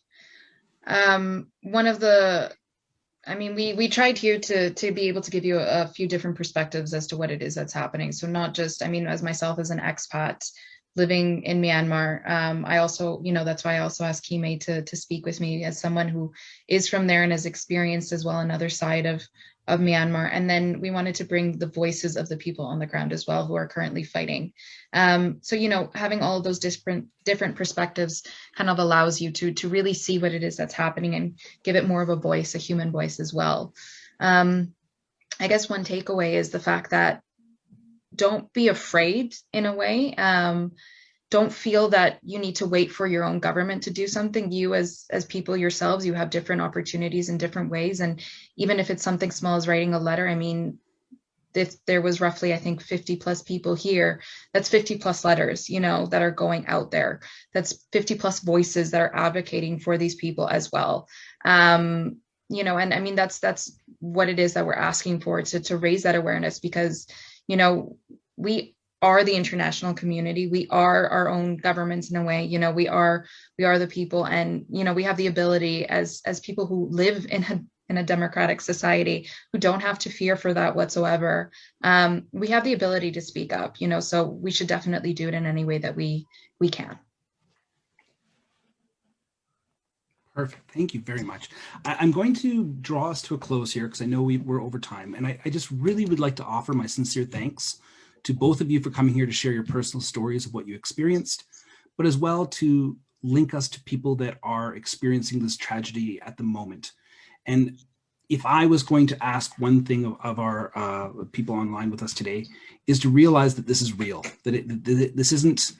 one of the, I mean, we tried here to be able to give you a few different perspectives as to what it is that's happening. So not just, I mean, as myself as an expat living in Myanmar, I also, you know, that's why I also asked Kime to speak with me as someone who is from there and has experienced as well another side of Myanmar. And then we wanted to bring the voices of the people on the ground as well who are currently fighting. So, you know, having all of those different perspectives kind of allows you to really see what it is that's happening and give it more of a voice, a human voice as well. I guess one takeaway is the fact that don't be afraid in a way. Don't feel that you need to wait for your own government to do something. You as people yourselves, you have different opportunities in different ways. And even if it's something small as writing a letter, I mean, if there was roughly, I think, 50 plus people here, that's 50 plus letters, you know, that are going out there. That's 50 plus voices that are advocating for these people as well. You know, and I mean, that's what it is that we're asking for, to raise that awareness, because, you know, we are the international community. We are our own governments in a way. You know, we are the people, and, you know, we have the ability as people who live in a democratic society, who don't have to fear for that whatsoever. We have the ability to speak up, you know, so we should definitely do it in any way that we can. Perfect. Thank you very much. I'm going to draw us to a close here because I know we're over time. And I just really would like to offer my sincere thanks to both of you for coming here to share your personal stories of what you experienced, but as well to link us to people that are experiencing this tragedy at the moment. And if I was going to ask one thing of our people online with us today, is to realize that this is real, that this isn't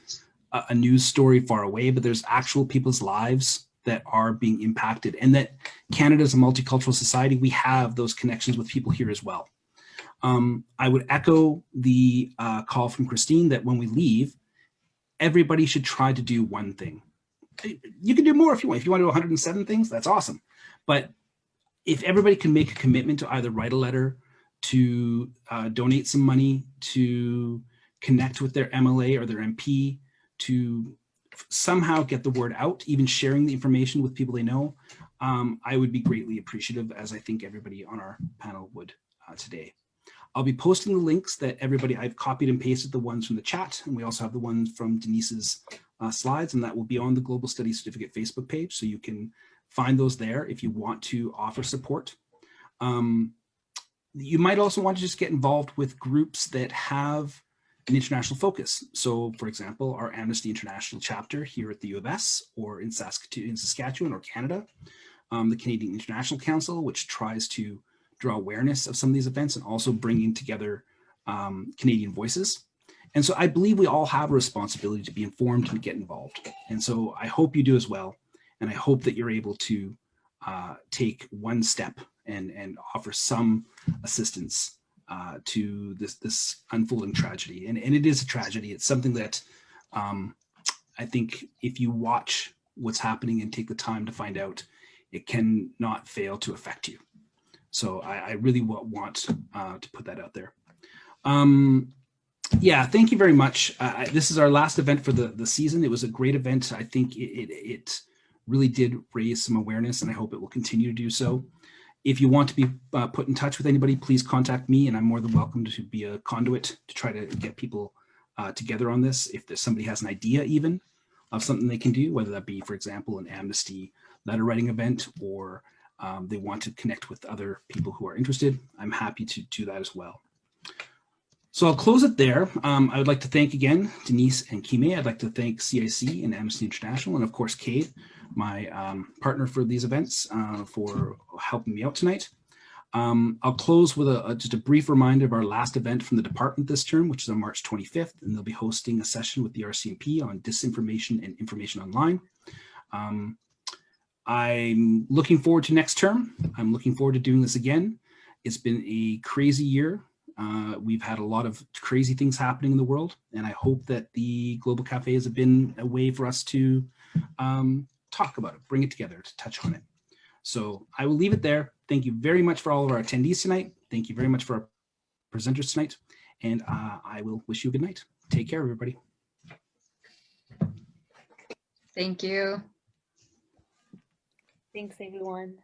a news story far away, but there's actual people's lives that are being impacted, and that Canada is a multicultural society. We have those connections with people here as well. I would echo the call from Christine that when we leave, everybody should try to do one thing. You can do more if you want. If you want to do 107 things, that's awesome. But if everybody can make a commitment to either write a letter, to donate some money, to connect with their MLA or their MP, to somehow get the word out, even sharing the information with people they know, I would be greatly appreciative, as I think everybody on our panel would today. I'll be posting the links that everybody, I've copied and pasted the ones from the chat, and we also have the ones from Denise's slides, and that will be on the Global Studies Certificate Facebook page, so you can find those there if you want to offer support. You might also want to just get involved with groups that have an international focus. So, for example, our Amnesty International chapter here at the U of S, or in Saskatchewan or Canada, the Canadian International Council, which tries to draw awareness of some of these events and also bringing together Canadian voices. And so I believe we all have a responsibility to be informed and get involved. And so I hope you do as well. And I hope that you're able to take one step and offer some assistance to this unfolding tragedy. And it is a tragedy. It's something that I think if you watch what's happening and take the time to find out, it can not fail to affect you. So I really want to put that out there. Yeah, thank you very much. This is our last event for the season. It was a great event. I think it really did raise some awareness, and I hope it will continue to do so. If you want to be put in touch with anybody, please contact me, and I'm more than welcome to be a conduit to try to get people together on this. If there's somebody has an idea even of something they can do, whether that be, for example, an amnesty letter writing event, or they want to connect with other people who are interested, I'm happy to do that as well. So I'll close it there. I would like to thank again Denise and Kime. I'd like to thank CIC and Amnesty International, and of course Kate, my partner for these events, for helping me out tonight. I'll close with just a brief reminder of our last event from the department this term, which is on March 25th, and they'll be hosting a session with the RCMP on disinformation and information online. I'm looking forward to next term. I'm looking forward to doing this again. It's been a crazy year. We've had a lot of crazy things happening in the world, and I hope that the Global Cafe has been a way for us to talk about it, bring it together, to touch on it. So I will leave it there. Thank you very much for all of our attendees tonight. Thank you very much for our presenters tonight, and I will wish you a good night. Take care, everybody. Thank you. Thanks, everyone.